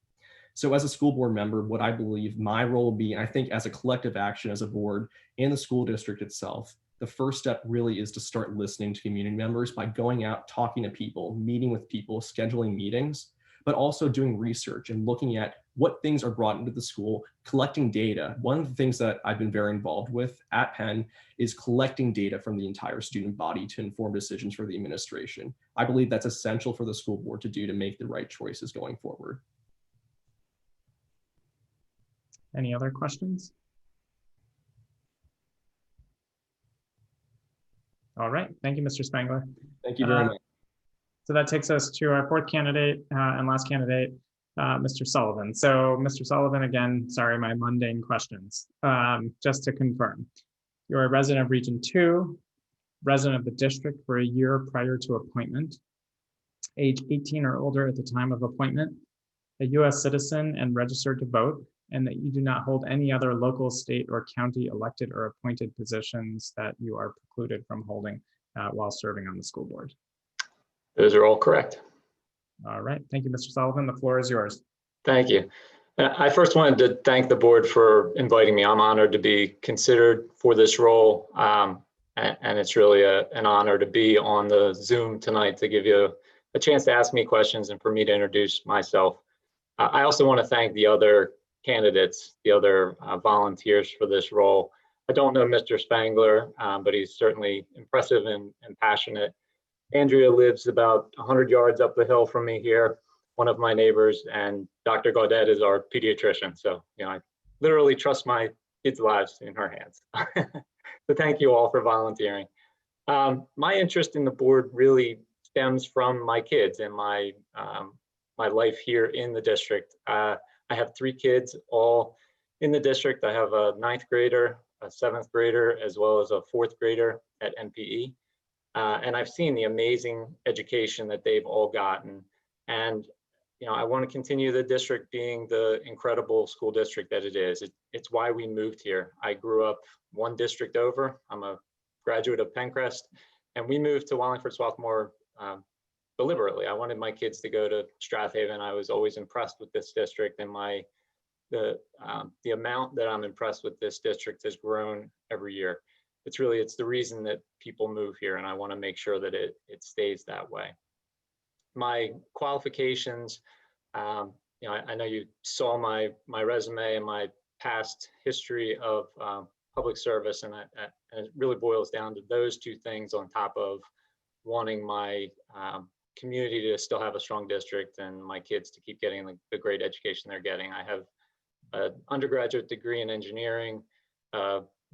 So as a school board member, what I believe my role will be, and I think as a collective action as a board and the school district itself, the first step really is to start listening to community members by going out, talking to people, meeting with people, scheduling meetings, but also doing research and looking at what things are brought into the school, collecting data. One of the things that I've been very involved with at Penn is collecting data from the entire student body to inform decisions for the administration. I believe that's essential for the school board to do to make the right choices going forward. Any other questions? All right, thank you, Mr. Spangler. Thank you very much. So that takes us to our fourth candidate and last candidate, Mr. Sullivan. So Mr. Sullivan, again, sorry, my mundane questions. Just to confirm, you're a resident of Region 2, resident of the district for a year prior to appointment, age 18 or older at the time of appointment, a US citizen and registered to vote, and that you do not hold any other local, state, or county elected or appointed positions that you are precluded from holding while serving on the school board. Those are all correct. All right, thank you, Mr. Sullivan. The floor is yours. Thank you. I first wanted to thank the board for inviting me. I'm honored to be considered for this role, and it's really an honor to be on the Zoom tonight to give you a chance to ask me questions and for me to introduce myself. I also want to thank the other candidates, the other volunteers for this role. I don't know Mr. Spangler, but he's certainly impressive and passionate. Andrea lives about 100 yards up the hill from me here, one of my neighbors, and Dr. Gaudet is our pediatrician. So, I literally trust my kids' lives in her hands. So thank you all for volunteering. My interest in the board really stems from my kids and my life here in the district. I have 3 kids all in the district. I have a 9th grader, a 7th grader, as well as a 4th grader at MPE. And I've seen the amazing education that they've all gotten. And, I want to continue the district being the incredible school district that it is. It's why we moved here. I grew up one district over. I'm a graduate of Penncrest, and we moved to Wallingford-Swarthmore deliberately. I wanted my kids to go to Strathaven. I was always impressed with this district, and the amount that I'm impressed with this district has grown every year. It's the reason that people move here, and I want to make sure that it stays that way. My qualifications, I know you saw my resume and my past history of public service, and it really boils down to those two things on top of wanting my community to still have a strong district and my kids to keep getting the great education they're getting. I have an undergraduate degree in engineering,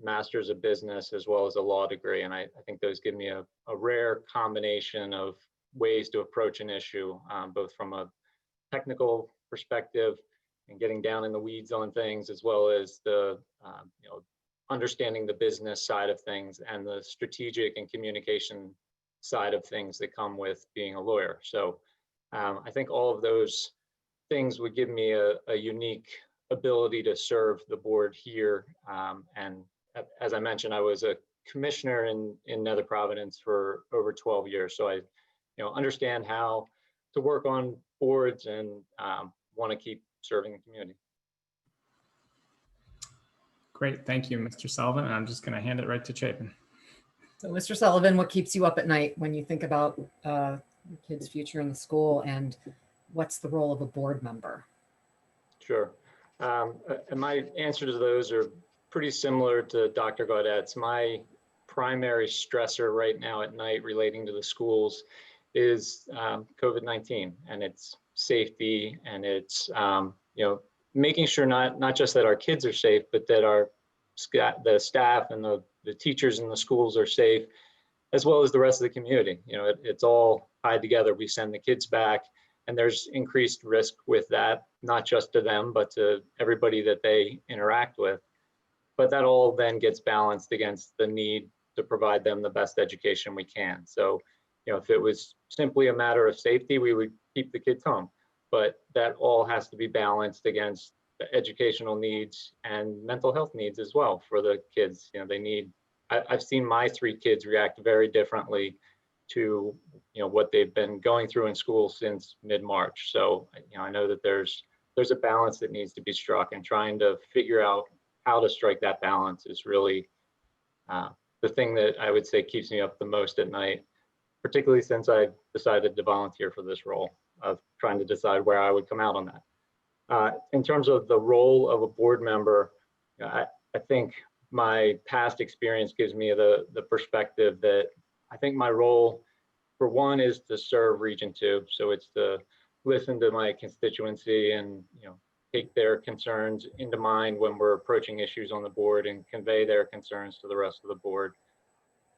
master's of business, as well as a law degree. And I think those give me a rare combination of ways to approach an issue, both from a technical perspective and getting down in the weeds on things, as well as the understanding the business side of things and the strategic and communication side of things that come with being a lawyer. So I think all of those things would give me a unique ability to serve the board here. And as I mentioned, I was a commissioner in Nether Providence for over 12 years. So I understand how to work on boards and want to keep serving the community. Great, thank you, Mr. Sullivan. And I'm just going to hand it right to Chapin. So Mr. Sullivan, what keeps you up at night when you think about your kids' future in the school, and what's the role of a board member? Sure. And my answer to those are pretty similar to Dr. Gaudet's. My primary stressor right now at night relating to the schools is COVID-19 and its safety, and it's making sure not just that our kids are safe, but that the staff and the teachers in the schools are safe, as well as the rest of the community. It's all tied together. We send the kids back, and there's increased risk with that, not just to them, but to everybody that they interact with. But that all then gets balanced against the need to provide them the best education we can. So, if it was simply a matter of safety, we would keep the kids home. But that all has to be balanced against the educational needs and mental health needs as well for the kids. I've seen my 3 kids react very differently to what they've been going through in school since mid-March. So I know that there's a balance that needs to be struck, and trying to figure out how to strike that balance is really the thing that I would say keeps me up the most at night, particularly since I decided to volunteer for this role of trying to decide where I would come out on that. In terms of the role of a board member, I think my past experience gives me the perspective that I think my role, for one, is to serve Region 2. So it's to listen to my constituency and take their concerns into mind when we're approaching issues on the board and convey their concerns to the rest of the board.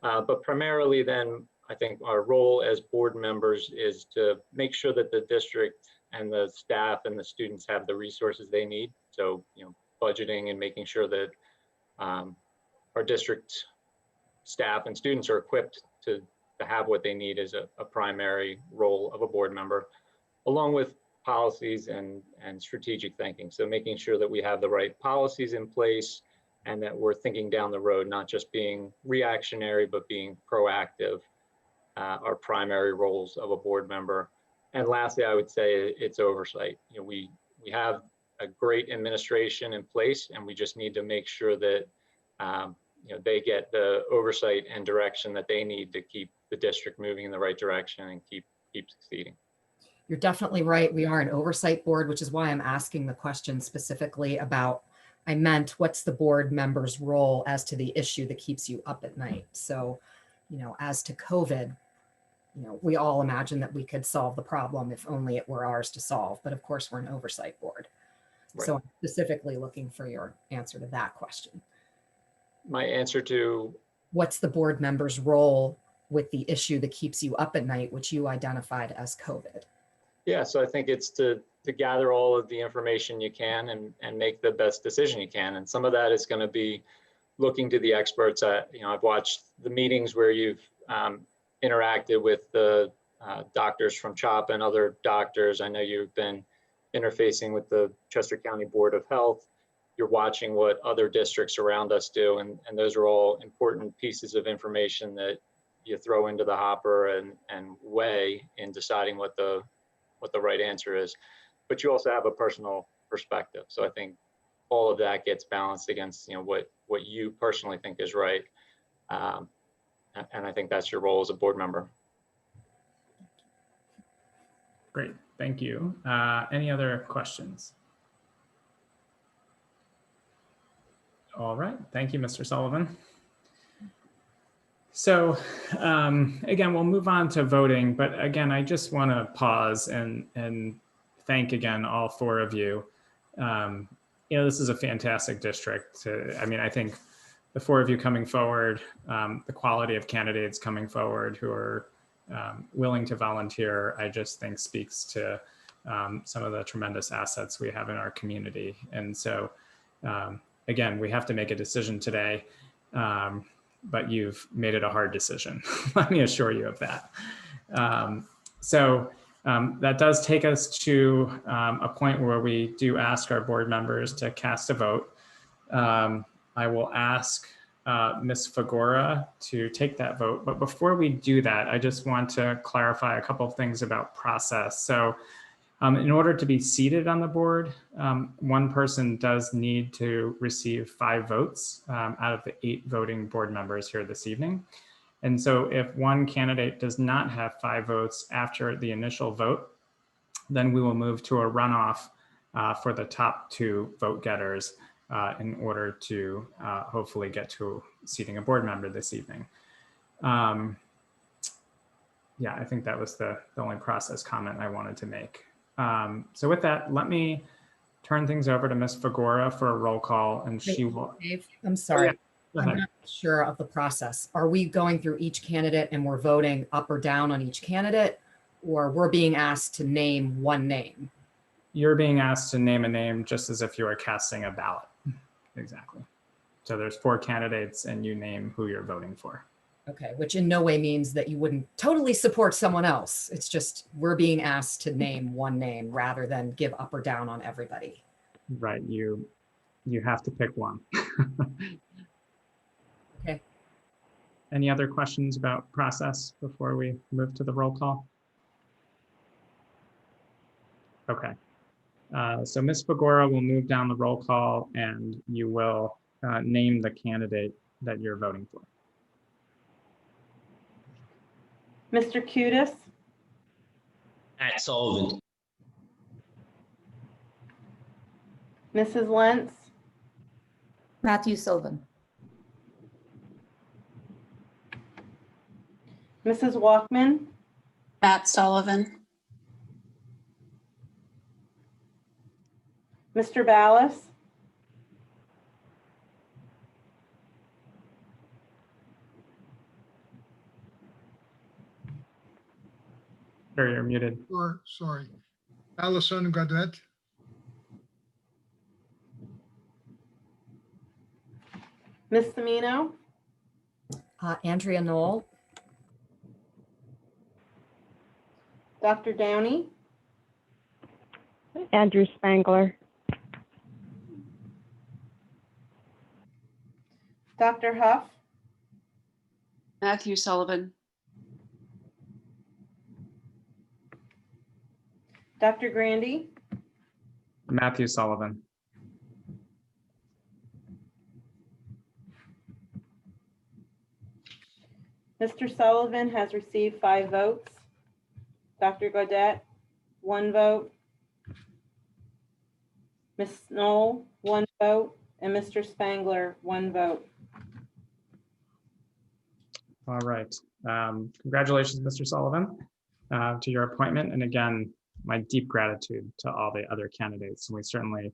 But primarily then, I think our role as board members is to make sure that the district and the staff and the students have the resources they need. So, budgeting and making sure that our district staff and students are equipped to have what they need is a primary role of a board member, along with policies and strategic thinking. So making sure that we have the right policies in place and that we're thinking down the road, not just being reactionary, but being proactive, are primary roles of a board member. And lastly, I would say it's oversight. We have a great administration in place, and we just need to make sure that they get the oversight and direction that they need to keep the district moving in the right direction and keep succeeding. You're definitely right. We are an oversight board, which is why I'm asking the question specifically about, I meant, what's the board member's role as to the issue that keeps you up at night? So, as to COVID, we all imagine that we could solve the problem if only it were ours to solve. But of course, we're an oversight board. Right. So I'm specifically looking for your answer to that question. My answer to what's the board member's role with the issue that keeps you up at night, which you identified as COVID? Yeah, so I think it's to gather all of the information you can and make the best decision you can. And some of that is going to be looking to the experts. I've watched the meetings where you've interacted with the doctors from CHOP and other doctors. I know you've been interfacing with the Chester County Board of Health. You're watching what other districts around us do, and those are all important pieces of information that you throw into the hopper and weigh in deciding what the right answer is. But you also have a personal perspective. So I think all of that gets balanced against what you personally think is right. And I think that's your role as a board member. Great, thank you. Any other questions? All right, thank you, Mr. Sullivan. So again, we'll move on to voting, but again, I just want to pause and thank again all four of you. This is a fantastic district. I think the four of you coming forward, the quality of candidates coming forward who are willing to volunteer, I just think speaks to some of the tremendous assets we have in our community. And so again, we have to make a decision today. But you've made it a hard decision. Let me assure you of that. That does take us to a point where we do ask our board members to cast a vote. I will ask Ms. Fagora to take that vote. But before we do that, I just want to clarify a couple of things about process. So in order to be seated on the board, one person does need to receive 5 votes out of the 8 voting board members here this evening. And so if one candidate does not have 5 votes after the initial vote, then we will move to a runoff for the top 2 vote getters in order to hopefully get to seating a board member this evening. Yeah, I think that was the only process comment I wanted to make. So with that, let me turn things over to Ms. Fagora for a roll call, and she will. Dave, I'm sorry. Oh, yeah. I'm not sure of the process. Are we going through each candidate and we're voting up or down on each candidate, or we're being asked to name one name? You're being asked to name a name just as if you were casting a ballot. Exactly. So there's 4 candidates and you name who you're voting for. Okay, which in no way means that you wouldn't totally support someone else. It's just we're being asked to name one name rather than give up or down on everybody. Right, you have to pick one. Okay. Any other questions about process before we move to the roll call? Okay. So Ms. Fagora will move down the roll call and you will name the candidate that you're voting for. Mr. Cudis, Matt Sullivan. Mrs. Lentz, Matthew Sullivan. Mrs. Walkman, Matt Sullivan. Mr. Ballas, Sure, you're muted. Sorry. Allison Gadet. Ms. Semino, Andrea Knoll, Dr. Downey, Andrew Spangler. Dr. Huff, Matthew Sullivan. Dr. Grandy, Matthew Sullivan. Mr. Sullivan has received 5 votes. Dr. Gaudette, 1 vote. Ms. Knoll, 1 vote. And Mr. Spangler, 1 vote. All right. Congratulations, Mr. Sullivan, to your appointment. And again, my deep gratitude to all the other candidates. And we certainly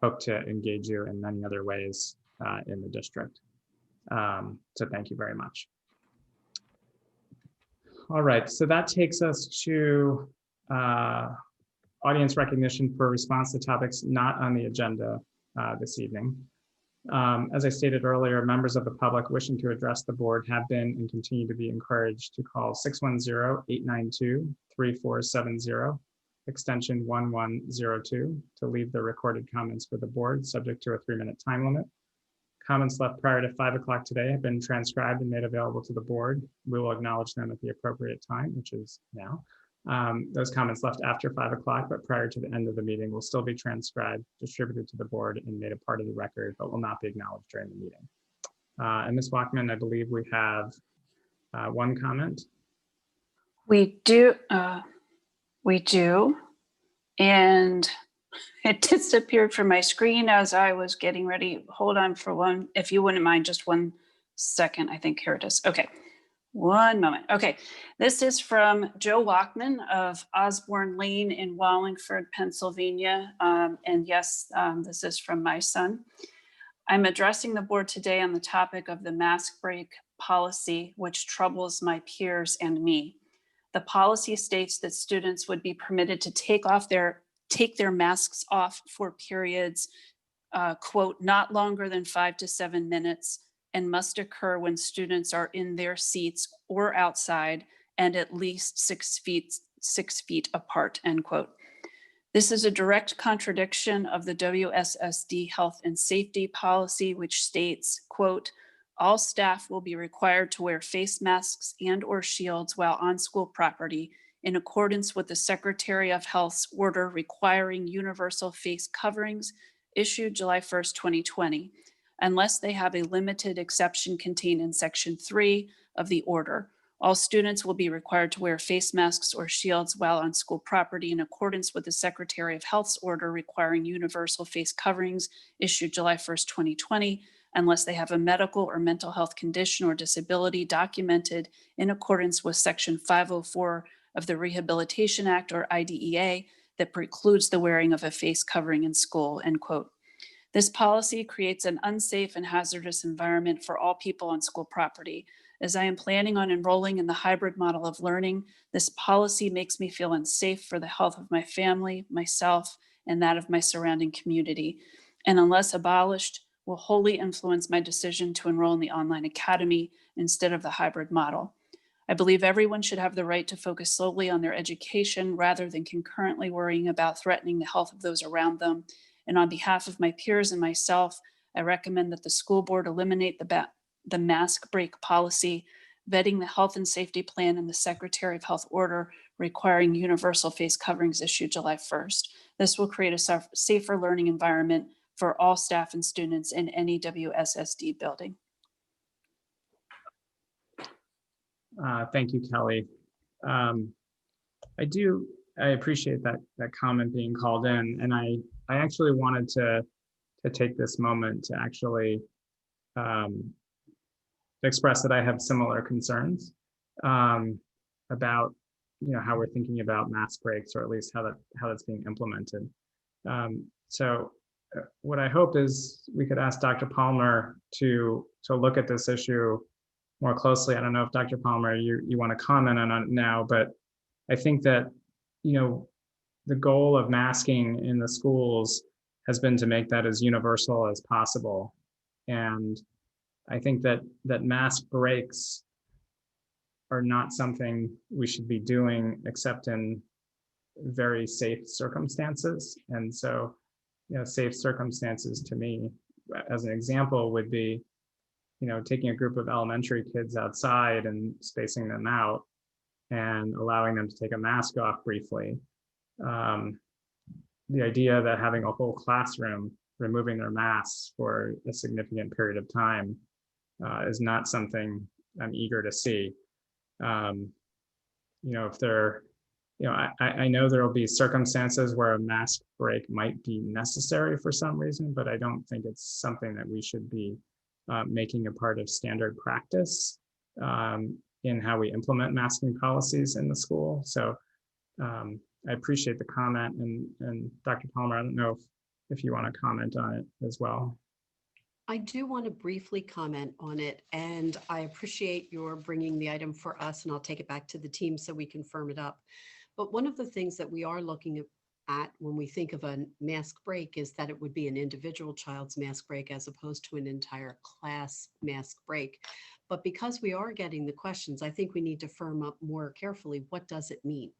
hope to engage you in many other ways in the district. So thank you very much. All right, so that takes us to audience recognition for response to topics not on the agenda this evening. As I stated earlier, members of the public wishing to address the board have been and continue to be encouraged to call 610-892-3470, extension 1102, to leave their recorded comments for the board, subject to a 3-minute time limit. Comments left prior to 5 o'clock today have been transcribed and made available to the board. We will acknowledge them at the appropriate time, which is now. Those comments left after 5 o'clock, but prior to the end of the meeting, will still be transcribed, distributed to the board, and made a part of the record, but will not be acknowledged during the meeting. And Ms. Walkman, I believe we have 1 comment. We do. And It disappeared from my screen as I was getting ready. Hold on for one, if you wouldn't mind, just 1 second. I think here it is. Okay, one moment. Okay, this is from Joe Walkman of Osborne Lane in Wallingford, Pennsylvania. And yes, this is from my son. I'm addressing the board today on the topic of the mask break policy, which troubles my peers and me. The policy states that students would be permitted to take their masks off for periods, quote, not longer than 5 to 7 minutes, and must occur when students are in their seats or outside and at least 6 feet apart, end quote. This is a direct contradiction of the WSSD health and safety policy, which states, quote, all staff will be required to wear face masks and or shields while on school property in accordance with the Secretary of Health's order requiring universal face coverings issued July 1st, 2020, unless they have a limited exception contained in Section 3 of the order. All students will be required to wear face masks or shields while on school property in accordance with the Secretary of Health's order requiring universal face coverings issued July 1st, 2020, unless they have a medical or mental health condition or disability documented in accordance with Section 504 of the Rehabilitation Act or IDEA that precludes the wearing of a face covering in school, end quote. This policy creates an unsafe and hazardous environment for all people on school property. As I am planning on enrolling in the hybrid model of learning, this policy makes me feel unsafe for the health of my family, myself, and that of my surrounding community. And unless abolished, will wholly influence my decision to enroll in the online academy instead of the hybrid model. I believe everyone should have the right to focus solely on their education rather than concurrently worrying about threatening the health of those around them. And on behalf of my peers and myself, I recommend that the school board eliminate the mask break policy, vetting the health and safety plan and the Secretary of Health order requiring universal face coverings issued July 1st. This will create a safer learning environment for all staff and students in any WSSD building. Thank you, Kelly. I appreciate that comment being called in, and I actually wanted to take this moment to actually express that I have similar concerns about how we're thinking about mask breaks, or at least how that's being implemented. So what I hope is we could ask Dr. Palmer to look at this issue more closely. I don't know if Dr. Palmer, you want to comment on it now, but I think that, the goal of masking in the schools has been to make that as universal as possible. And I think that mask breaks are not something we should be doing except in very safe circumstances. And so, safe circumstances to me, as an example, would be, taking a group of elementary kids outside and spacing them out and allowing them to take a mask off briefly. The idea that having a whole classroom removing their masks for a significant period of time is not something I'm eager to see. If there, I know there will be circumstances where a mask break might be necessary for some reason, but I don't think it's something that we should be making a part of standard practice in how we implement masking policies in the school. So I appreciate the comment, and Dr. Palmer, I don't know if you want to comment on it as well. I do want to briefly comment on it, and I appreciate your bringing the item for us, and I'll take it back to the team so we can firm it up. But one of the things that we are looking at when we think of a mask break is that it would be an individual child's mask break as opposed to an entire class mask break. But because we are getting the questions, I think we need to firm up more carefully, what does it mean?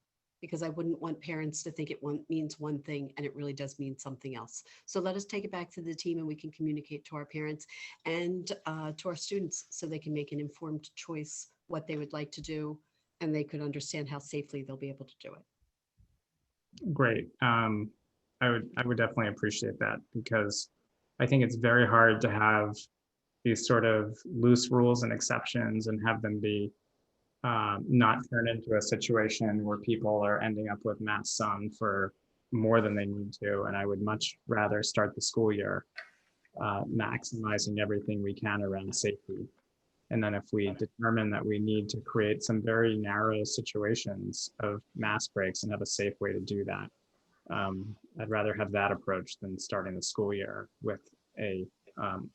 Because I wouldn't want parents to think it means one thing and it really does mean something else. So let us take it back to the team and we can communicate to our parents and to our students so they can make an informed choice what they would like to do, and they could understand how safely they'll be able to do it. Great. I would definitely appreciate that, because I think it's very hard to have these sort of loose rules and exceptions and have them be not turn into a situation where people are ending up with masks on for more than they need to, and I would much rather start the school year maximizing everything we can around safety. And then if we determine that we need to create some very narrow situations of mask breaks and have a safe way to do that, I'd rather have that approach than starting the school year with a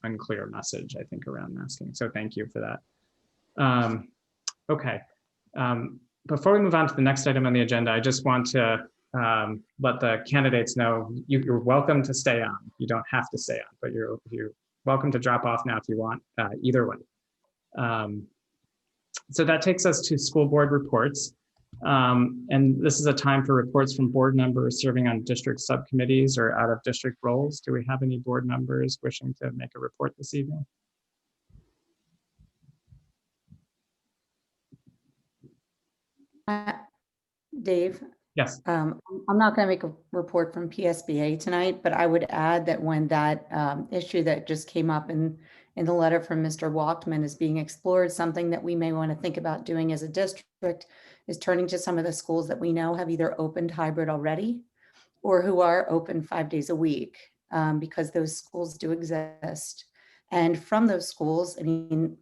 unclear message, I think, around masking. So thank you for that. Okay. Before we move on to the next item on the agenda, I just want to let the candidates know you're welcome to stay on. You don't have to stay on, but you're welcome to drop off now if you want, either way. So that takes us to school board reports. And this is a time for reports from board members serving on district subcommittees or out of district roles. Do we have any board members wishing to make a report this evening? Dave? Yes. I'm not going to make a report from PSBA tonight, but I would add that when that issue that just came up in the letter from Mr. Walkman is being explored, something that we may want to think about doing as a district is turning to some of the schools that we know have either opened hybrid already or who are open 5 days a week, because those schools do exist. And from those schools, I mean,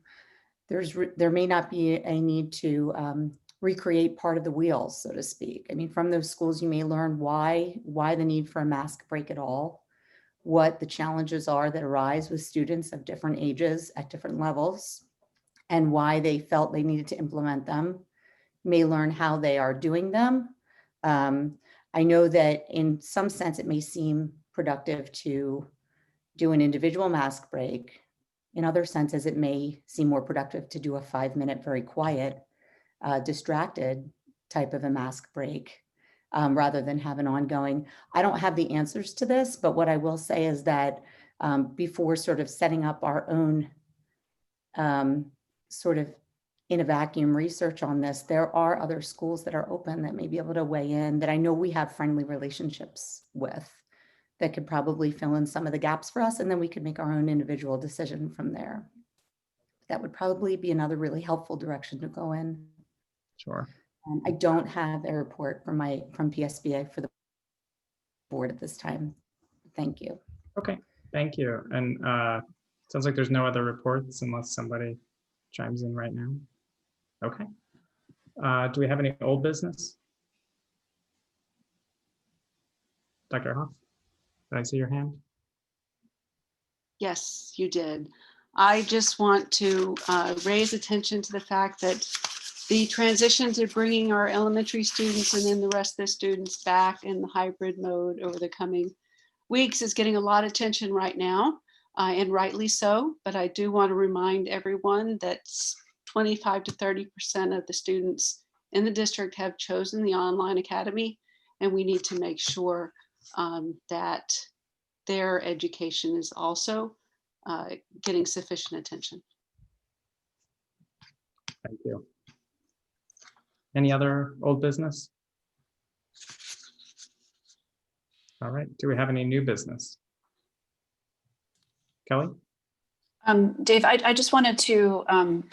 there may not be a need to recreate part of the wheel, so to speak. I mean, from those schools, you may learn why the need for a mask break at all, what the challenges are that arise with students of different ages at different levels, and why they felt they needed to implement them. You may learn how they are doing them. I know that in some sense, it may seem productive to do an individual mask break. In other senses, it may seem more productive to do a 5-minute, very quiet, distracted type of a mask break rather than have an ongoing. I don't have the answers to this, but what I will say is that before sort of setting up our own sort of in a vacuum research on this, there are other schools that are open that may be able to weigh in that I know we have friendly relationships with that could probably fill in some of the gaps for us, and then we could make our own individual decision from there. That would probably be another really helpful direction to go in. Sure. I don't have a report from PSBA for the board at this time. Thank you. Okay, thank you. And sounds like there's no other reports unless somebody chimes in right now. Okay. Do we have any old business? Dr. Hoff, did I see your hand? Yes, you did. I just want to raise attention to the fact that the transition to bringing our elementary students and then the rest of the students back in the hybrid mode over the coming weeks is getting a lot of attention right now, and rightly so. But I do want to remind everyone that 25 to 30% of the students in the district have chosen the online academy, and we need to make sure that their education is also getting sufficient attention. Thank you. Any other old business? All right, do we have any new business? Kelly? Dave, I just wanted to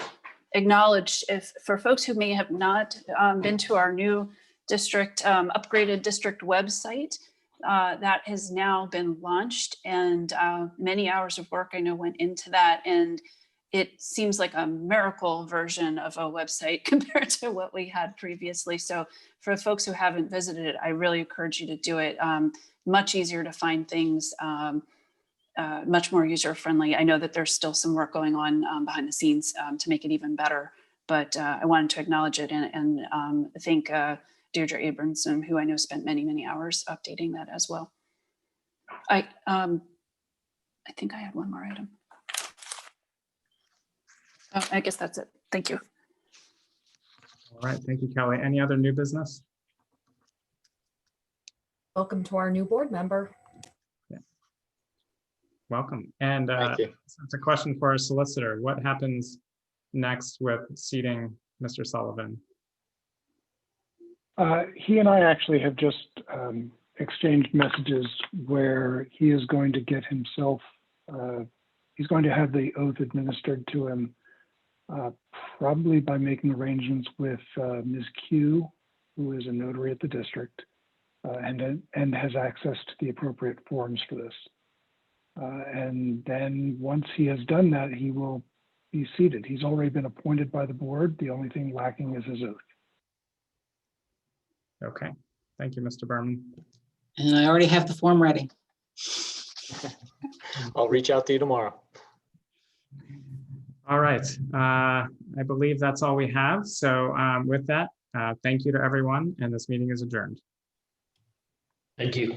acknowledge for folks who may have not been to our new district, upgraded district website, that has now been launched, and many hours of work I know went into that, and it seems like a miracle version of a website compared to what we had previously. So for folks who haven't visited it, I really encourage you to do it. Much easier to find things, much more user-friendly. I know that there's still some work going on behind the scenes to make it even better, but I wanted to acknowledge it and thank Deirdre Abramson, who I know spent many, many hours updating that as well. I think I had one more item. Oh, I guess that's it. Thank you. All right, thank you, Kelly. Any other new business? Welcome to our new board member. Yeah. Welcome. And Thank you. it's a question for our solicitor. What happens next with seating Mr. Sullivan? He and I actually have just exchanged messages where he is going to get himself, he's going to have the oath administered to him probably by making arrangements with Ms. Q, who is a notary at the district. and has access to the appropriate forms for this. And then once he has done that, he will be seated. He's already been appointed by the board. The only thing lacking is his oath. Okay, thank you, Mr. Berman. And I already have the form ready. I'll reach out to you tomorrow. All right, I believe that's all we have. So with that, thank you to everyone, and this meeting is adjourned. Thank you.